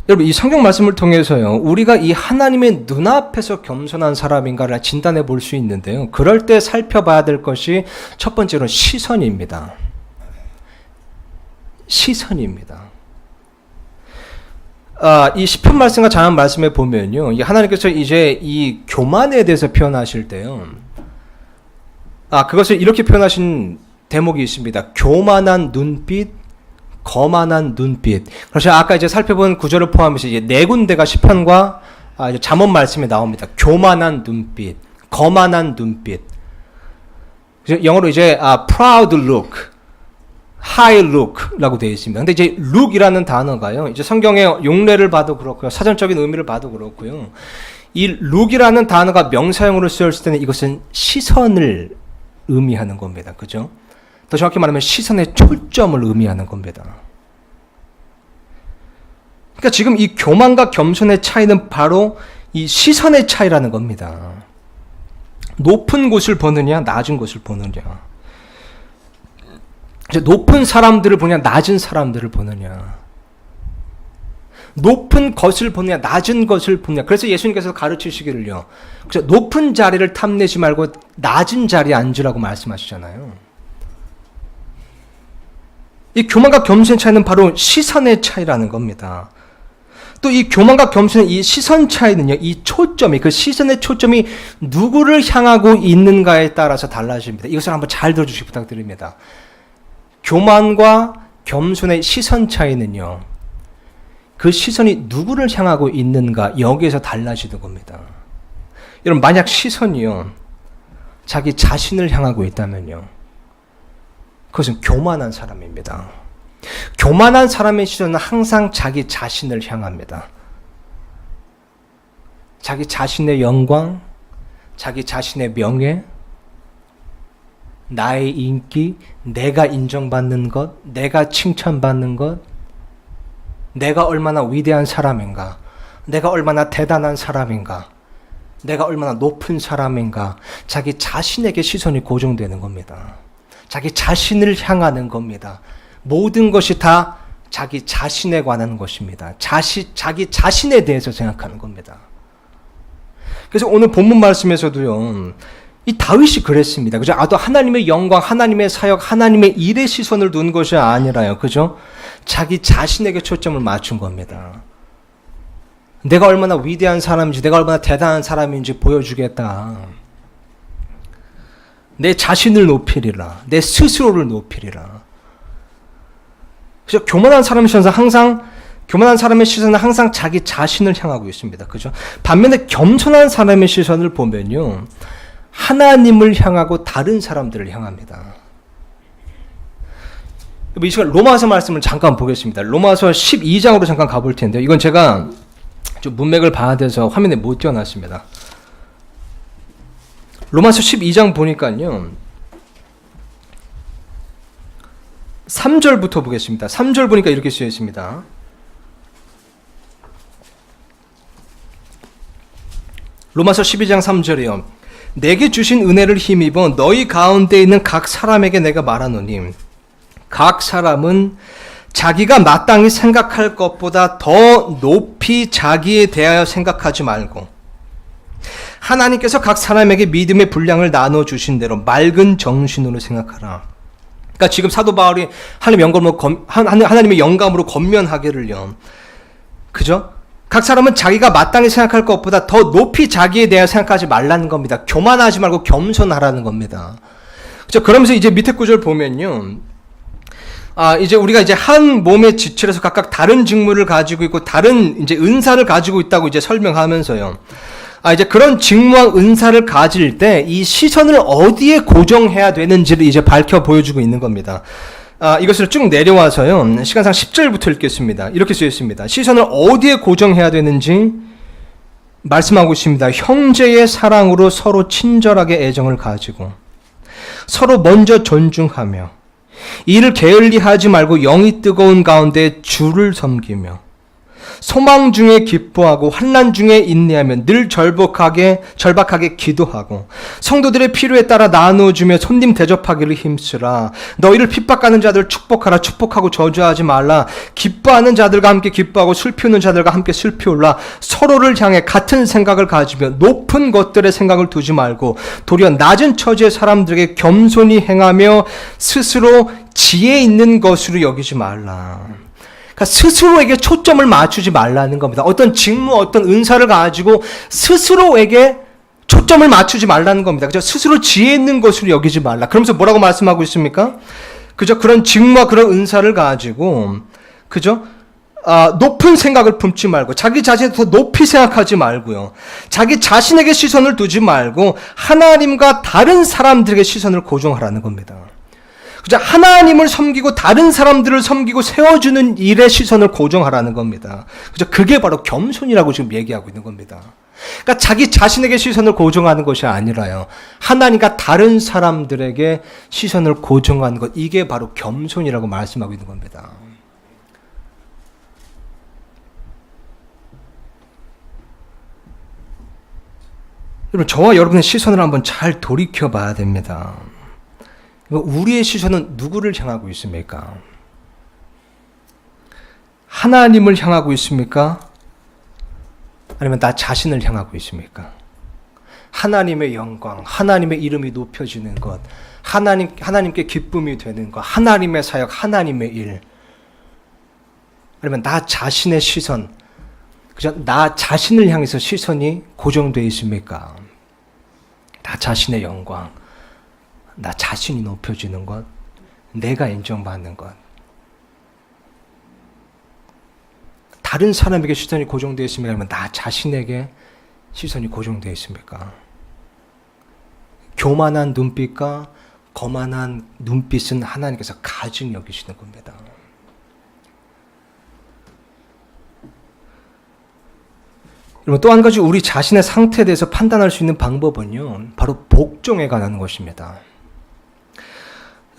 여러분, 이 성경 말씀을 통해서요, 우리가 이 하나님의 눈앞에서 겸손한 사람인가를 진단해 볼 수 있는데요, 그럴 때 살펴봐야 될 것이 첫 번째로 시선입니다. 시선입니다. 이 시편 말씀과 장한 말씀에 보면요, 이 하나님께서 이제 이 교만에 대해서 표현하실 때요, 그것을 이렇게 표현하신 대목이 있습니다. 교만한 눈빛, 거만한 눈빛. 그래서 아까 이제 살펴본 구절을 포함해서 이제 네 군데가 시편과 잠언 말씀에 나옵니다. 교만한 눈빛, 거만한 눈빛. 영어로 이제 proud look, high look라고 되어 있습니다. 근데 이제 look이라는 단어가요, 이제 성경의 용례를 봐도 그렇고요, 사전적인 의미를 봐도 그렇고요, 이 look이라는 단어가 명사형으로 쓰였을 때는 이것은 시선을 의미하는 겁니다. 그죠? 더 정확히 말하면 시선의 초점을 의미하는 겁니다. 그러니까 지금 이 교만과 겸손의 차이는 바로 이 시선의 차이라는 겁니다. 높은 곳을 보느냐, 낮은 곳을 보느냐. 높은 사람들을 보느냐, 낮은 사람들을 보느냐. 높은 것을 보느냐, 낮은 것을 보느냐. 그래서 예수님께서 가르치시기를요, 높은 자리를 탐내지 말고 낮은 자리에 앉으라고 말씀하시잖아요. 이 교만과 겸손의 차이는 바로 시선의 차이라는 겁니다. 또 이 교만과 겸손의 이 시선 차이는요, 이 초점이, 그 시선의 초점이 누구를 향하고 있는가에 따라서 달라집니다. 이것을 한번 잘 들어주시기 부탁드립니다. 교만과 겸손의 시선 차이는요, 그 시선이 누구를 향하고 있는가, 여기에서 달라지는 겁니다. 여러분, 만약 시선이요, 자기 자신을 향하고 있다면요, 그것은 교만한 사람입니다. 교만한 사람의 시선은 항상 자기 자신을 향합니다. 자기 자신의 영광, 자기 자신의 명예, 나의 인기, 내가 인정받는 것, 내가 칭찬받는 것, 내가 얼마나 위대한 사람인가, 내가 얼마나 대단한 사람인가, 내가 얼마나 높은 사람인가, 자기 자신에게 시선이 고정되는 겁니다. 자기 자신을 향하는 겁니다. 모든 것이 다 자기 자신에 관한 것입니다. 자기 자신에 대해서 생각하는 겁니다. 그래서 오늘 본문 말씀에서도요, 이 다윗이 그랬습니다. 그죠? 또 하나님의 영광, 하나님의 사역, 하나님의 일에 시선을 둔 것이 아니라요. 그죠? 자기 자신에게 초점을 맞춘 겁니다. 내가 얼마나 위대한 사람인지, 내가 얼마나 대단한 사람인지 보여주겠다. 내 자신을 높이리라. 내 스스로를 높이리라. 그래서 교만한 사람이셔서 항상 교만한 사람의 시선은 항상 자기 자신을 향하고 있습니다. 그죠? 반면에 겸손한 사람의 시선을 보면요, 하나님을 향하고 다른 사람들을 향합니다. 이 시간 로마서 말씀을 잠깐 보겠습니다. 로마서 12장으로 잠깐 가볼 텐데요. 이건 제가 좀 문맥을 봐야 돼서 화면에 못 띄워놨습니다. 로마서 12장 보니까요, 3절부터 보겠습니다. 3절 보니까 이렇게 쓰여 있습니다. 로마서 12장 3절이요. 내게 주신 은혜를 힘입어 너희 가운데 있는 각 사람에게 내가 말하노니, 각 사람은 자기가 마땅히 생각할 것보다 더 높이 자기에 대하여 생각하지 말고, 하나님께서 각 사람에게 믿음의 분량을 나눠주신 대로 맑은 정신으로 생각하라. 그러니까 지금 사도 바울이 하나님의 영감으로 권면하기를요, 그죠? 각 사람은 자기가 마땅히 생각할 것보다 더 높이 자기에 대하여 생각하지 말라는 겁니다. 교만하지 말고 겸손하라는 겁니다. 그죠? 그러면서 이제 밑에 구절 보면요, 이제 우리가 이제 한 몸의 지체로서 각각 다른 직무를 가지고 있고 다른 이제 은사를 가지고 있다고 이제 설명하면서요, 이제 그런 직무와 은사를 가질 때 이 시선을 어디에 고정해야 되는지를 이제 밝혀 보여주고 있는 겁니다. 이것을 쭉 내려와서요, 시간상 10절부터 읽겠습니다. 이렇게 쓰여 있습니다. 시선을 어디에 고정해야 되는지 말씀하고 있습니다. 형제의 사랑으로 서로 친절하게 애정을 가지고 서로 먼저 존중하며 이를 게을리하지 말고 영이 뜨거운 가운데 주를 섬기며 소망 중에 기뻐하고 환난 중에 인내하며 늘 절박하게 기도하고 성도들의 필요에 따라 나누어주며 손님 대접하기를 힘쓰라. 너희를 핍박하는 자들 축복하라. 축복하고 저주하지 말라. 기뻐하는 자들과 함께 기뻐하고 슬피우는 자들과 함께 슬피울라. 서로를 향해 같은 생각을 가지며 높은 것들의 생각을 두지 말고 도리어 낮은 처지의 사람들에게 겸손히 행하며 스스로 지혜 있는 것으로 여기지 말라. 그러니까 스스로에게 초점을 맞추지 말라는 겁니다. 어떤 직무, 어떤 은사를 가지고 스스로에게 초점을 맞추지 말라는 겁니다. 그죠? 스스로 지혜 있는 것으로 여기지 말라. 그러면서 뭐라고 말씀하고 있습니까? 그죠? 그런 직무와 그런 은사를 가지고, 그죠? 높은 생각을 품지 말고, 자기 자신을 더 높이 생각하지 말고요. 자기 자신에게 시선을 두지 말고, 하나님과 다른 사람들에게 시선을 고정하라는 겁니다. 그죠? 하나님을 섬기고 다른 사람들을 섬기고 세워주는 일에 시선을 고정하라는 겁니다. 그죠? 그게 바로 겸손이라고 지금 얘기하고 있는 겁니다. 그러니까 자기 자신에게 시선을 고정하는 것이 아니라요, 하나님과 다른 사람들에게 시선을 고정하는 것, 이게 바로 겸손이라고 말씀하고 있는 겁니다. 여러분, 저와 여러분의 시선을 한번 잘 돌이켜 봐야 됩니다. 우리의 시선은 누구를 향하고 있습니까? 하나님을 향하고 있습니까? 아니면 나 자신을 향하고 있습니까? 하나님의 영광, 하나님의 이름이 높여지는 것, 하나님께 기쁨이 되는 것, 하나님의 사역, 하나님의 일, 아니면 나 자신의 시선, 그저 나 자신을 향해서 시선이 고정되어 있습니까? 나 자신의 영광, 나 자신이 높여지는 것, 내가 인정받는 것, 다른 사람에게 시선이 고정되어 있습니까? 아니면 나 자신에게 시선이 고정되어 있습니까? 교만한 눈빛과 거만한 눈빛은 하나님께서 가증 여기시는 겁니다. 여러분, 또 한 가지 우리 자신의 상태에 대해서 판단할 수 있는 방법은요, 바로 복종에 관한 것입니다.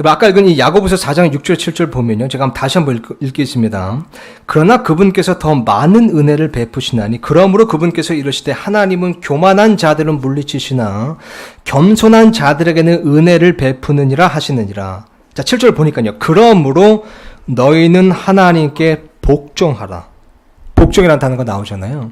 아까 읽은 이 야고보서 4장 6절 7절 보면요, 제가 다시 한번 읽겠습니다. 그러나 그분께서 더 많은 은혜를 베푸시나니 그러므로 그분께서 이르시되 하나님은 교만한 자들은 물리치시나 겸손한 자들에게는 은혜를 베푸느니라 하시느니라. 자, 7절 보니까요, 그러므로 너희는 하나님께 복종하라. 복종이라는 단어가 나오잖아요.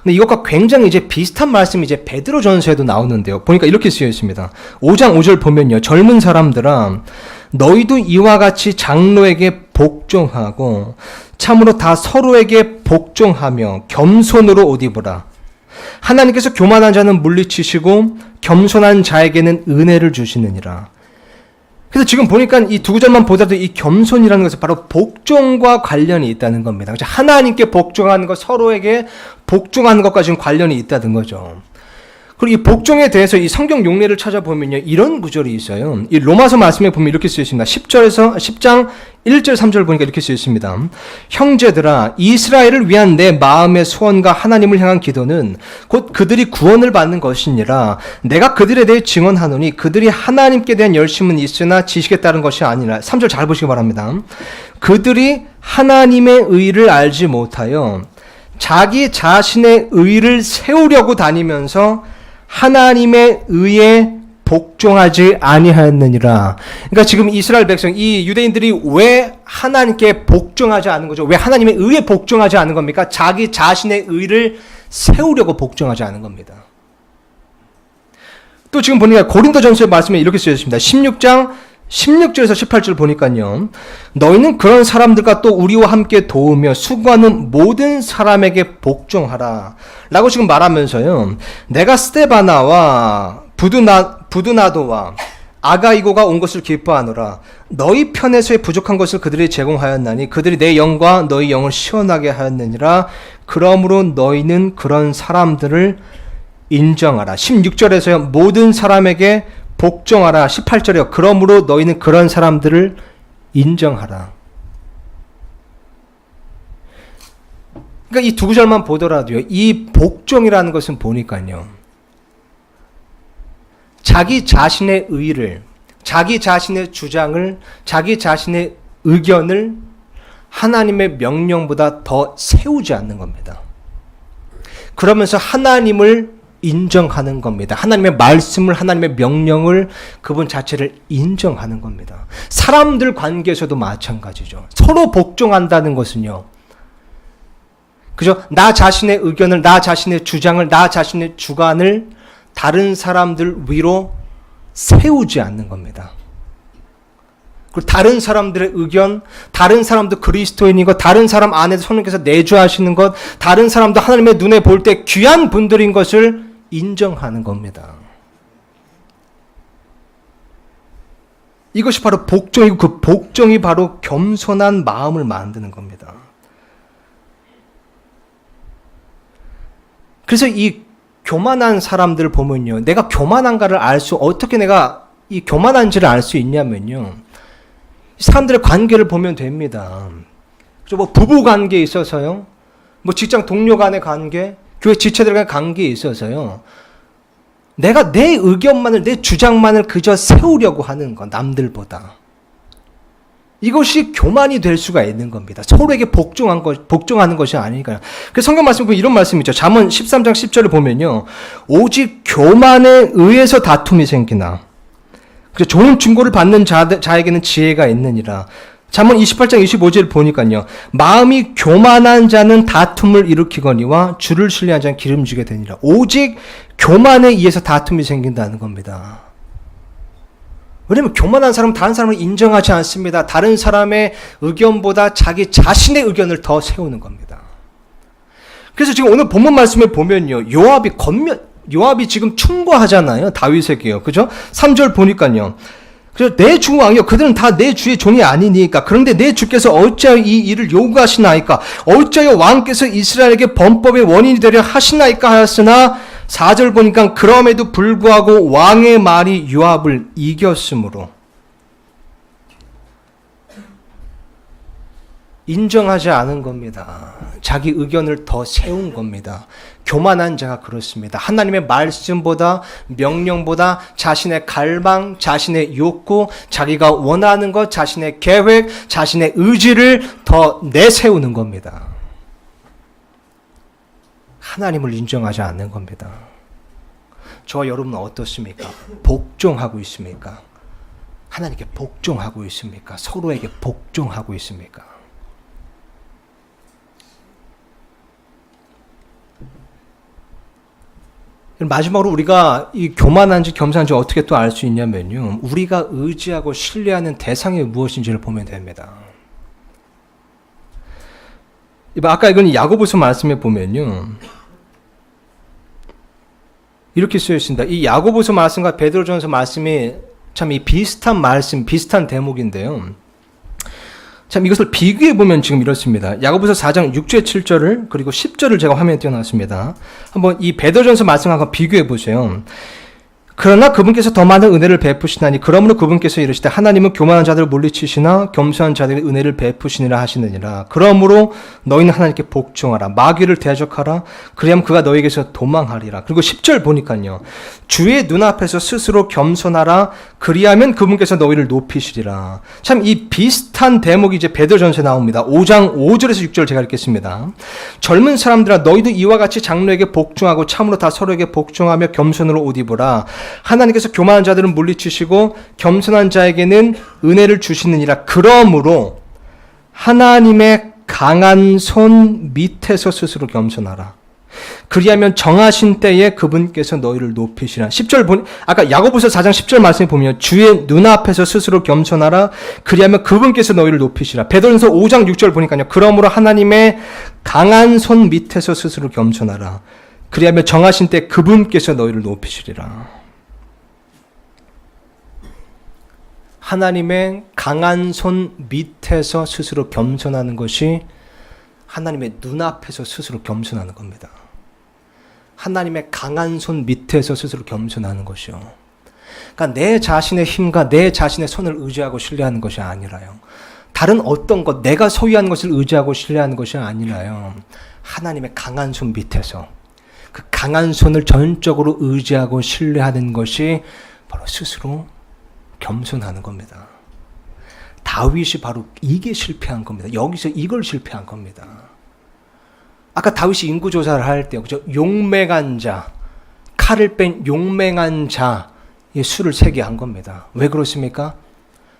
근데 이것과 굉장히 이제 비슷한 말씀이 이제 베드로 전서에도 나오는데요. 보니까 이렇게 쓰여 있습니다. 5장 5절 보면요, 젊은 사람들아 너희도 이와 같이 장로에게 복종하고 참으로 다 서로에게 복종하며 겸손으로 옷 입으라. 하나님께서 교만한 자는 물리치시고 겸손한 자에게는 은혜를 주시느니라. 그래서 지금 보니까 이 두 구절만 보더라도 이 겸손이라는 것은 바로 복종과 관련이 있다는 겁니다. 그렇죠? 하나님께 복종하는 것, 서로에게 복종하는 것과 지금 관련이 있다는 거죠. 그리고 이 복종에 대해서 이 성경 용례를 찾아보면요, 이런 구절이 있어요. 이 로마서 말씀에 보면 이렇게 쓰여 있습니다. 10장 1절 3절 보니까 이렇게 쓰여 있습니다. 형제들아, 이스라엘을 위한 내 마음의 소원과 하나님을 향한 기도는 곧 그들이 구원을 받는 것이니라. 내가 그들에 대해 증언하노니 그들이 하나님께 대한 열심은 있으나 지식에 따른 것이 아니라. 3절 잘 보시기 바랍니다. 그들이 하나님의 의를 알지 못하여 자기 자신의 의를 세우려고 다니면서 하나님의 의에 복종하지 아니하였느니라. 그러니까 지금 이스라엘 백성, 이 유대인들이 왜 하나님께 복종하지 않은 거죠? 왜 하나님의 의에 복종하지 않은 겁니까? 자기 자신의 의를 세우려고 복종하지 않은 겁니다. 또 지금 보니까 고린도전서의 말씀에 이렇게 쓰여 있습니다. 16장 16절에서 18절 보니까요, 너희는 그런 사람들과 또 우리와 함께 도우며 수고하는 모든 사람에게 복종하라 라고 지금 말하면서요, 내가 스데바나와 부두나도와 아가이고가 온 것을 기뻐하노라. 너희 편에서의 부족한 것을 그들이 제공하였나니 그들이 내 영과 너희 영을 시원하게 하였느니라. 그러므로 너희는 그런 사람들을 인정하라. 16절에서요, 모든 사람에게 복종하라. 18절이요. 그러므로 너희는 그런 사람들을 인정하라. 그러니까 이 두 구절만 보더라도요, 이 복종이라는 것은 보니까요, 자기 자신의 의를, 자기 자신의 주장을, 자기 자신의 의견을 하나님의 명령보다 더 세우지 않는 겁니다. 그러면서 하나님을 인정하는 겁니다. 하나님의 말씀을, 하나님의 명령을, 그분 자체를 인정하는 겁니다. 사람들 관계에서도 마찬가지죠. 서로 복종한다는 것은요, 그죠? 나 자신의 의견을, 나 자신의 주장을, 나 자신의 주관을 다른 사람들 위로 세우지 않는 겁니다. 그리고 다른 사람들의 의견, 다른 사람도 그리스도인이고 다른 사람 안에서 성령께서 내주하시는 것, 다른 사람도 하나님의 눈에 볼 때 귀한 분들인 것을 인정하는 겁니다. 이것이 바로 복종이고, 그 복종이 바로 겸손한 마음을 만드는 겁니다. 그래서 이 교만한 사람들을 보면요, 내가 교만한가를 어떻게 내가 이 교만한지를 알 수 있냐면요, 사람들의 관계를 보면 됩니다. 그죠? 뭐 부부 관계에 있어서요, 뭐 직장 동료 간의 관계, 교회 지체들 간의 관계에 있어서요, 내가 내 의견만을, 내 주장만을 그저 세우려고 하는 것, 남들보다. 이것이 교만이 될 수가 있는 겁니다. 서로에게 복종하는 것이 아니니까요. 그래서 성경 말씀 보면 이런 말씀이 있죠. 잠언 13장 10절을 보면요, 오직 교만에 의해서 다툼이 생기나 그래서 좋은 충고를 받는 자에게는 지혜가 있느니라. 잠언 28장 25절 보니까요, 마음이 교만한 자는 다툼을 일으키거니와 주를 신뢰한 자는 기름지게 되니라. 오직 교만에 의해서 다툼이 생긴다는 겁니다. 왜냐하면 교만한 사람은 다른 사람을 인정하지 않습니다. 다른 사람의 의견보다 자기 자신의 의견을 더 세우는 겁니다. 그래서 지금 오늘 본문 말씀에 보면요, 요압이 지금 충고하잖아요, 다윗에게요. 그죠? 3절 보니까요, 그래서 내 주 왕이요, 그들은 다 내 주의 종이 아니니까. 그런데 내 주께서 어찌하여 이 일을 요구하시나이까? 어찌하여 왕께서 이스라엘에게 범법의 원인이 되려 하시나이까 하였으나 4절 보니까 그럼에도 불구하고 왕의 말이 요압을 이겼으므로 인정하지 않은 겁니다. 자기 의견을 더 세운 겁니다. 교만한 자가 그렇습니다. 하나님의 말씀보다, 명령보다 자신의 갈망, 자신의 욕구, 자기가 원하는 것, 자신의 계획, 자신의 의지를 더 내세우는 겁니다. 하나님을 인정하지 않는 겁니다. 저와 여러분은 어떻습니까? 복종하고 있습니까? 하나님께 복종하고 있습니까? 서로에게 복종하고 있습니까? 마지막으로 우리가 이 교만한지 겸손한지 어떻게 또 알 수 있냐면요, 우리가 의지하고 신뢰하는 대상이 무엇인지를 보면 됩니다. 아까 이건 야고보서 말씀에 보면요, 이렇게 쓰여 있습니다. 이 야고보서 말씀과 베드로전서 말씀이 참 이 비슷한 말씀, 비슷한 대목인데요. 참 이것을 비교해 보면 지금 이렇습니다. 야고보서 4장 6절 7절을 그리고 10절을 제가 화면에 띄워놨습니다. 한번 이 베드로전서 말씀과 비교해 보세요. 그러나 그분께서 더 많은 은혜를 베푸시나니 그러므로 그분께서 이르시되 하나님은 교만한 자들을 물리치시나 겸손한 자들에게 은혜를 베푸시니라 하시느니라. 그러므로 너희는 하나님께 복종하라. 마귀를 대적하라. 그리하면 그가 너희에게서 도망하리라. 그리고 10절 보니까요. 주의 눈앞에서 스스로 겸손하라. 그리하면 그분께서 너희를 높이시리라. 참 이 비슷한 대목이 이제 베드로전서에 나옵니다. 5장 5절에서 6절 제가 읽겠습니다. 젊은 사람들아 너희도 이와 같이 장로에게 복종하고 참으로 다 서로에게 복종하며 겸손으로 옷 입으라. 하나님께서 교만한 자들은 물리치시고 겸손한 자에게는 은혜를 주시느니라. 그러므로 하나님의 강한 손 밑에서 스스로 겸손하라. 그리하면 정하신 때에 그분께서 너희를 높이시라. 10절 보니 아까 야고보서 4장 10절 말씀에 보면 주의 눈앞에서 스스로 겸손하라. 그리하면 그분께서 너희를 높이시라. 베드로전서 5장 6절 보니까요. 그러므로 하나님의 강한 손 밑에서 스스로 겸손하라. 그리하면 정하신 때 그분께서 너희를 높이시리라. 하나님의 강한 손 밑에서 스스로 겸손하는 것이 하나님의 눈앞에서 스스로 겸손하는 겁니다. 하나님의 강한 손 밑에서 스스로 겸손하는 것이요. 그러니까 내 자신의 힘과 내 자신의 손을 의지하고 신뢰하는 것이 아니라요. 다른 어떤 것, 내가 소유한 것을 의지하고 신뢰하는 것이 아니라요. 하나님의 강한 손 밑에서 그 강한 손을 전적으로 의지하고 신뢰하는 것이 바로 스스로 겸손하는 겁니다. 다윗이 바로 이게 실패한 겁니다. 여기서 이걸 실패한 겁니다. 아까 다윗이 인구조사를 할 때, 그죠? 용맹한 자, 칼을 뺀 용맹한 자의 수를 세게 한 겁니다. 왜 그렇습니까?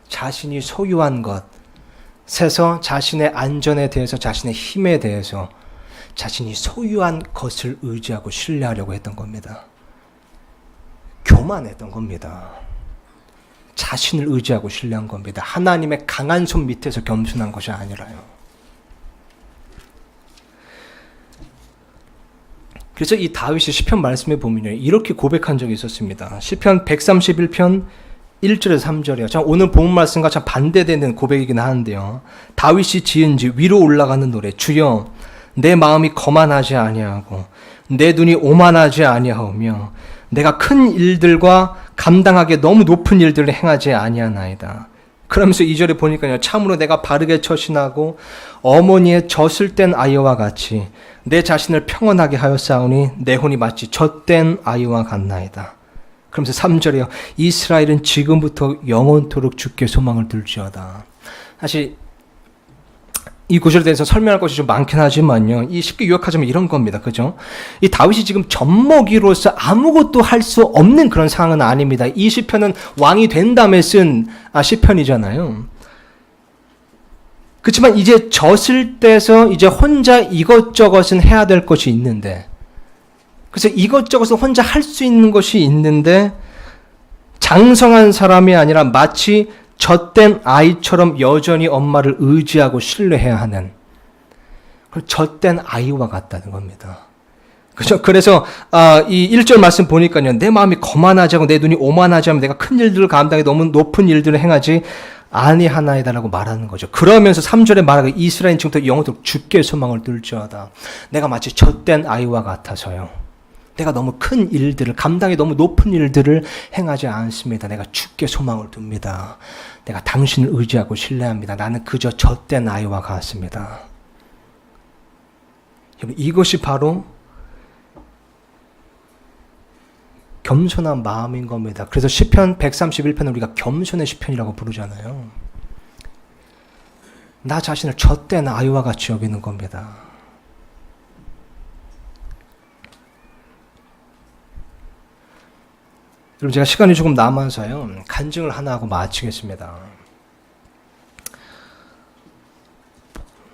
자신이 소유한 것에서 자신의 안전에 대해서, 자신의 힘에 대해서 자신이 소유한 것을 의지하고 신뢰하려고 했던 겁니다. 교만했던 겁니다. 자신을 의지하고 신뢰한 겁니다. 하나님의 강한 손 밑에서 겸손한 것이 아니라요. 그래서 이 다윗이 시편 말씀에 보면요. 이렇게 고백한 적이 있었습니다. 시편 131편 1절에서 3절이요. 참 오늘 본 말씀과 참 반대되는 고백이긴 하는데요. 다윗이 지은지 위로 올라가는 노래. 주여 내 마음이 거만하지 아니하고 내 눈이 오만하지 아니하오며 내가 큰 일들과 감당하기에 너무 높은 일들을 행하지 아니하나이다. 그러면서 2절에 보니까요. 참으로 내가 바르게 처신하고 어머니의 젖을 뗀 아이와 같이 내 자신을 평온하게 하였사오니 내 혼이 마치 젖된 아이와 같나이다. 그러면서 3절에요. 이스라엘은 지금부터 영원토록 주께 소망을 둘지어다. 사실 이 구절에 대해서 설명할 것이 좀 많긴 하지만요. 이 쉽게 요약하자면 이런 겁니다. 그죠? 이 다윗이 지금 젖먹이로서 아무것도 할 수 없는 그런 상황은 아닙니다. 이 시편은 왕이 된 다음에 쓴 시편이잖아요. 그렇지만 이제 젖을 떼서 이제 혼자 이것저것은 해야 될 것이 있는데, 그래서 이것저것은 혼자 할 수 있는 것이 있는데 장성한 사람이 아니라 마치 젖된 아이처럼 여전히 엄마를 의지하고 신뢰해야 하는 젖된 아이와 같다는 겁니다. 그죠? 그래서 이 1절 말씀 보니까요. 내 마음이 거만하지 않고 내 눈이 오만하지 않으면 내가 큰 일들을 감당해 너무 높은 일들을 행하지 아니하나이다라고 말하는 거죠. 그러면서 3절에 말하기 이스라엘은 지금부터 영원토록 주께 소망을 둘지어다. 내가 마치 젖된 아이와 같아서요. 내가 너무 큰 일들을, 감당이 너무 높은 일들을 행하지 않습니다. 내가 주께 소망을 둡니다. 내가 당신을 의지하고 신뢰합니다. 나는 그저 젖된 아이와 같습니다. 이것이 바로 겸손한 마음인 겁니다. 그래서 시편 131편을 우리가 겸손의 시편이라고 부르잖아요. 나 자신을 젖된 아이와 같이 여기는 겁니다. 여러분 제가 시간이 조금 남아서요. 간증을 하나 하고 마치겠습니다.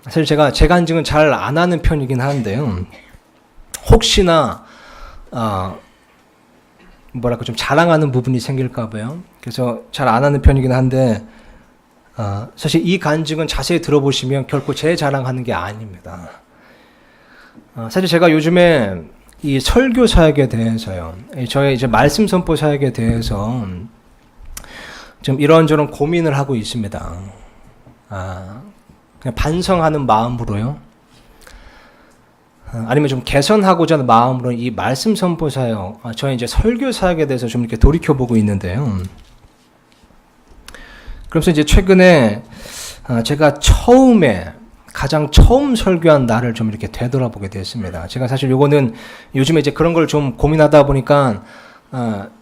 사실 제가 제 간증은 잘 안 하는 편이긴 한데요. 혹시나 뭐랄까 좀 자랑하는 부분이 생길까 봐요. 그래서 잘 안 하는 편이긴 한데 사실 이 간증은 자세히 들어보시면 결코 제 자랑하는 게 아닙니다. 사실 제가 요즘에 이 설교 사역에 대해서요. 저의 이제 말씀 선포 사역에 대해서 좀 이런저런 고민을 하고 있습니다. 그냥 반성하는 마음으로요. 아니면 좀 개선하고자 하는 마음으로 이 말씀 선포사역, 저희 이제 설교 사역에 대해서 좀 이렇게 돌이켜보고 있는데요. 그래서 이제 최근에 제가 가장 처음 설교한 날을 좀 이렇게 되돌아보게 됐습니다. 제가 사실 요거는 요즘에 이제 그런 걸 좀 고민하다 보니까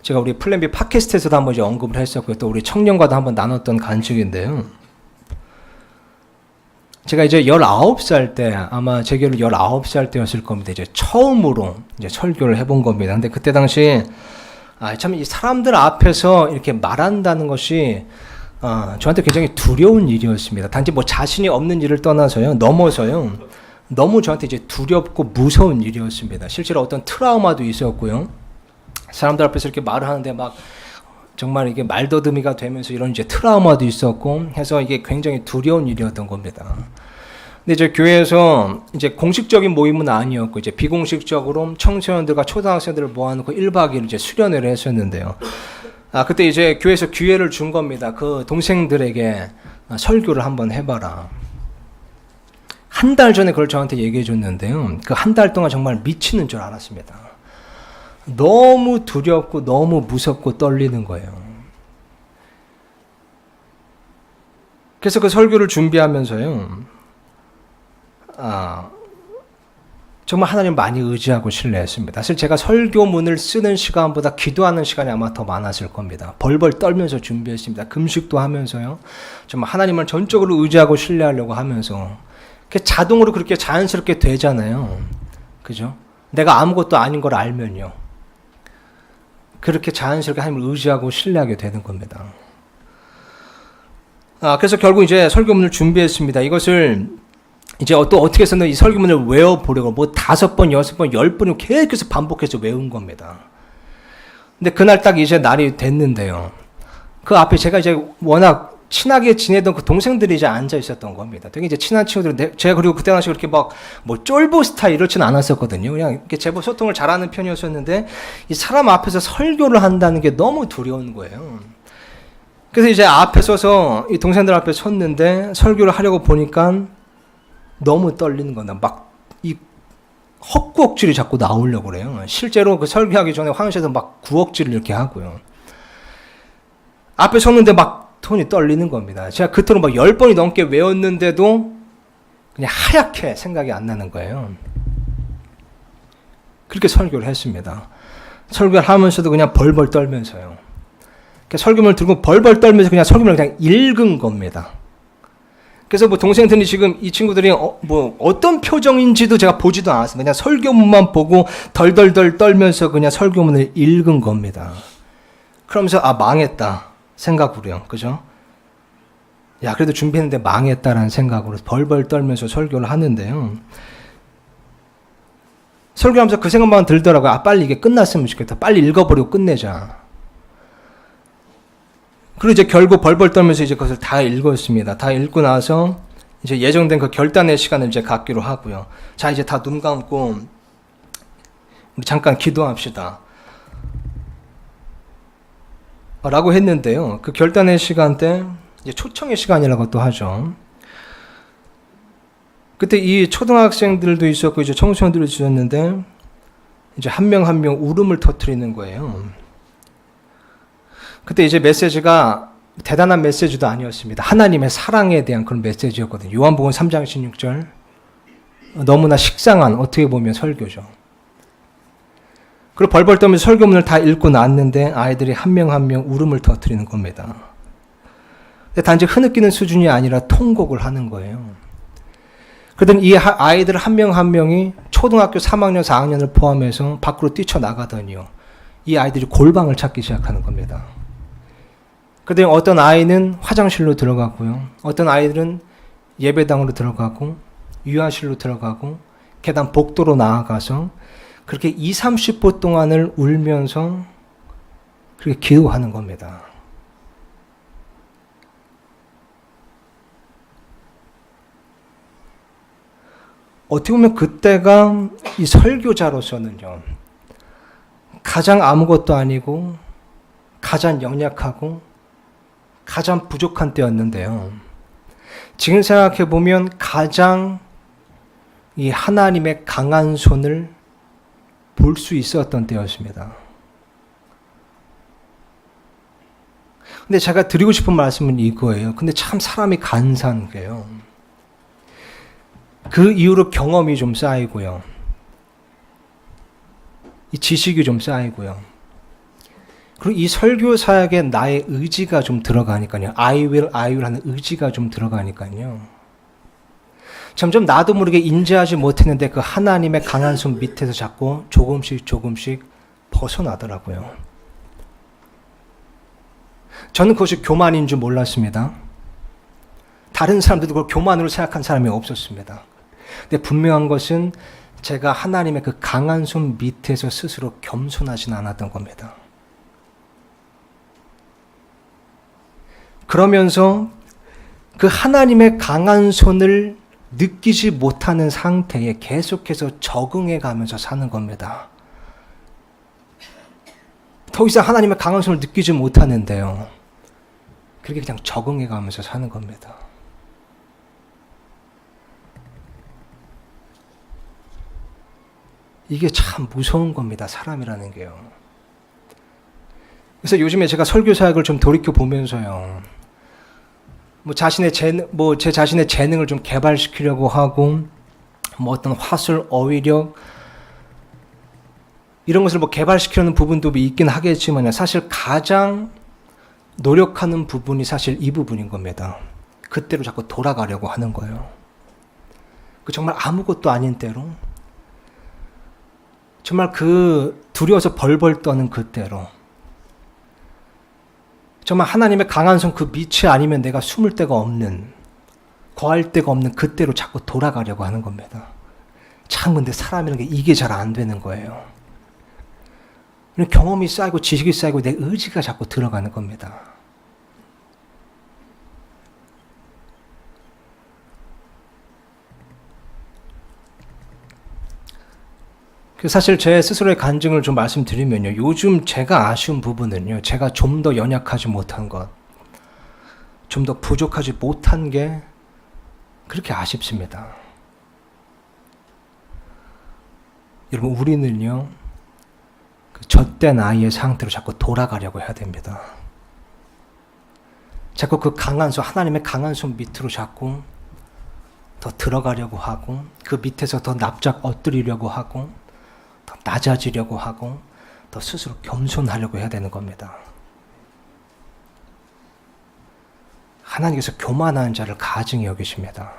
제가 우리 플랜 B 팟캐스트에서도 한번 이제 언급을 했었고요. 또 우리 청년과도 한번 나눴던 간증인데요. 제가 이제 19살 때, 아마 제 기억으로 19살 때였을 겁니다. 이제 처음으로 이제 설교를 해본 겁니다. 근데 그때 당시 참 이 사람들 앞에서 이렇게 말한다는 것이 저한테 굉장히 두려운 일이었습니다. 단지 뭐 자신이 없는 일을 떠나서요, 넘어서요, 너무 저한테 이제 두렵고 무서운 일이었습니다. 실제로 어떤 트라우마도 있었고요. 사람들 앞에서 이렇게 말을 하는데 막 정말 이게 말더듬이가 되면서 이런 이제 트라우마도 있었고 해서 이게 굉장히 두려운 일이었던 겁니다. 근데 이제 교회에서 이제 공식적인 모임은 아니었고 이제 비공식적으로 청소년들과 초등학생들을 모아놓고 1박 2일 이제 수련회를 했었는데요. 그때 이제 교회에서 기회를 준 겁니다. 그 동생들에게 설교를 한번 해봐라. 한 달 전에 그걸 저한테 얘기해 줬는데요. 그 한 달 동안 정말 미치는 줄 알았습니다. 너무 두렵고 너무 무섭고 떨리는 거예요. 그래서 그 설교를 준비하면서요. 정말 하나님 많이 의지하고 신뢰했습니다. 사실 제가 설교문을 쓰는 시간보다 기도하는 시간이 아마 더 많았을 겁니다. 벌벌 떨면서 준비했습니다. 금식도 하면서요. 정말 하나님을 전적으로 의지하고 신뢰하려고 하면서 자동으로 그렇게 자연스럽게 되잖아요. 그죠? 내가 아무것도 아닌 걸 알면요. 그렇게 자연스럽게 하나님을 의지하고 신뢰하게 되는 겁니다. 그래서 결국 이제 설교문을 준비했습니다. 이것을 이제 또 어떻게 해서는 이 설교문을 외워보려고 5번, 6번, 10번을 계속해서 반복해서 외운 겁니다. 근데 그날 딱 이제 날이 됐는데요. 그 앞에 제가 이제 워낙 친하게 지내던 그 동생들이 이제 앉아 있었던 겁니다. 되게 이제 친한 친구들, 제가 그리고 그때 당시 그렇게 막 뭐 쫄보 스타일 이렇지는 않았었거든요. 그냥 이렇게 제법 소통을 잘하는 편이었었는데 이 사람 앞에서 설교를 한다는 게 너무 두려운 거예요. 그래서 이제 앞에 서서 이 동생들 앞에 섰는데 설교를 하려고 보니까 너무 떨리는 거다. 막 이 헛구역질이 자꾸 나오려고 그래요. 실제로 그 설교하기 전에 화장실에서 막 구역질을 이렇게 하고요. 앞에 섰는데 막 톤이 떨리는 겁니다. 제가 그토록 막 10번이 넘게 외웠는데도 그냥 하얗게 생각이 안 나는 거예요. 그렇게 설교를 했습니다. 설교를 하면서도 그냥 벌벌 떨면서요. 설교문을 들고 벌벌 떨면서 그냥 설교문을 그냥 읽은 겁니다. 그래서 뭐 동생들이 지금 이 친구들이 뭐 어떤 표정인지도 제가 보지도 않았습니다. 그냥 설교문만 보고 덜덜덜 떨면서 그냥 설교문을 읽은 겁니다. 그러면서 망했다 생각으로요. 그죠? 야, 그래도 준비했는데 망했다라는 생각으로 벌벌 떨면서 설교를 하는데요. 설교하면서 그 생각만 들더라고요. 빨리 이게 끝났으면 좋겠다. 빨리 읽어버리고 끝내자. 그리고 이제 결국 벌벌 떨면서 이제 그것을 다 읽었습니다. 다 읽고 나서 이제 예정된 그 결단의 시간을 이제 갖기로 하고요. 자, 이제 다 눈 감고 우리 잠깐 기도합시다. 라고 했는데요. 그 결단의 시간 때 이제 초청의 시간이라고 또 하죠. 그때 이 초등학생들도 있었고 이제 청소년들도 있었는데 이제 한 명 한 명 울음을 터뜨리는 거예요. 그때 이제 메시지가 대단한 메시지도 아니었습니다. 하나님의 사랑에 대한 그런 메시지였거든요. 요한복음 3장 16절. 너무나 식상한 어떻게 보면 설교죠. 그리고 벌벌 떨면서 설교문을 다 읽고 났는데 아이들이 한 명 한 명 울음을 터뜨리는 겁니다. 단지 흐느끼는 수준이 아니라 통곡을 하는 거예요. 그러더니 이 아이들 한 명 한 명이 초등학교 3학년, 4학년을 포함해서 밖으로 뛰쳐나가더니요. 이 아이들이 골방을 찾기 시작하는 겁니다. 그러더니 어떤 아이는 화장실로 들어가고요. 어떤 아이들은 예배당으로 들어가고 유아실로 들어가고 계단 복도로 나아가서 그렇게 20-30분 동안을 울면서 그렇게 기도하는 겁니다. 어떻게 보면 그때가 이 설교자로서는요, 가장 아무것도 아니고 가장 연약하고 가장 부족한 때였는데요. 지금 생각해 보면 가장 이 하나님의 강한 손을 볼 수 있었던 때였습니다. 근데 제가 드리고 싶은 말씀은 이거예요. 근데 참 사람이 간사한 게요. 그 이후로 경험이 좀 쌓이고요. 이 지식이 좀 쌓이고요. 그리고 이 설교 사역에 나의 의지가 좀 들어가니까요. I will 하는 의지가 좀 들어가니까요. 점점 나도 모르게 인지하지 못했는데 그 하나님의 강한 손 밑에서 자꾸 조금씩 벗어나더라고요. 저는 그것이 교만인 줄 몰랐습니다. 다른 사람들도 그걸 교만으로 생각한 사람이 없었습니다. 근데 분명한 것은 제가 하나님의 그 강한 손 밑에서 스스로 겸손하진 않았던 겁니다. 그러면서 그 하나님의 강한 손을 느끼지 못하는 상태에 계속해서 적응해 가면서 사는 겁니다. 더 이상 하나님의 강한 손을 느끼지 못하는데요. 그렇게 그냥 적응해 가면서 사는 겁니다. 이게 참 무서운 겁니다. 사람이라는 게요. 그래서 요즘에 제가 설교 사역을 좀 돌이켜 보면서요. 제 자신의 재능을 좀 개발시키려고 하고, 어떤 화술, 어휘력, 이런 것을 개발시키려는 부분도 있긴 하겠지만, 사실 가장 노력하는 부분이 사실 이 부분인 겁니다. 그때로 자꾸 돌아가려고 하는 거예요. 정말 아무것도 아닌 때로, 정말 두려워서 벌벌 떠는 그때로, 정말 하나님의 강한 손 그 밑이 아니면 내가 숨을 데가 없는, 거할 데가 없는 그때로 자꾸 돌아가려고 하는 겁니다. 참 근데 사람이라는 게 이게 잘 안 되는 거예요. 경험이 쌓이고 지식이 쌓이고 내 의지가 자꾸 들어가는 겁니다. 사실 제 스스로의 간증을 좀 말씀드리면요. 요즘 제가 아쉬운 부분은요. 제가 좀 더 연약하지 못한 것, 좀 더 부족하지 못한 게 그렇게 아쉽습니다. 여러분, 우리는요. 젖된 아이의 상태로 자꾸 돌아가려고 해야 됩니다. 자꾸 그 강한 손, 하나님의 강한 손 밑으로 자꾸 더 들어가려고 하고, 그 밑에서 더 납작 엎드리려고 하고, 더 낮아지려고 하고, 더 스스로 겸손하려고 해야 되는 겁니다. 하나님께서 교만한 자를 가증히 여기십니다.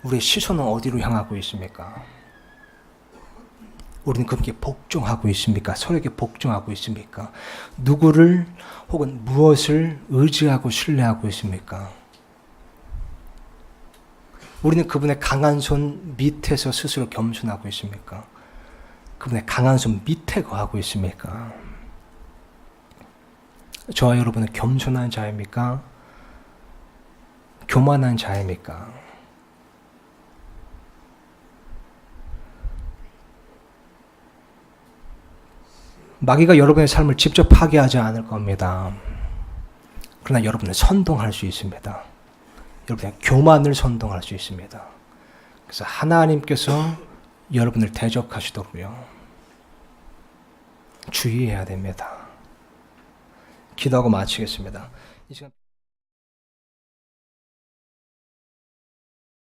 우리의 시선은 어디로 향하고 있습니까? 우리는 그렇게 복종하고 있습니까? 서로에게 복종하고 있습니까? 누구를 혹은 무엇을 의지하고 신뢰하고 있습니까? 우리는 그분의 강한 손 밑에서 스스로 겸손하고 있습니까? 그분의 강한 손 밑에 거하고 있습니까? 저와 여러분은 겸손한 자입니까? 교만한 자입니까? 마귀가 여러분의 삶을 직접 파괴하지 않을 겁니다. 그러나 여러분을 선동할 수 있습니다. 여러분의 교만을 선동할 수 있습니다. 그래서 하나님께서 여러분을 대적하시도록요. 주의해야 됩니다. 기도하고 마치겠습니다. 이 시간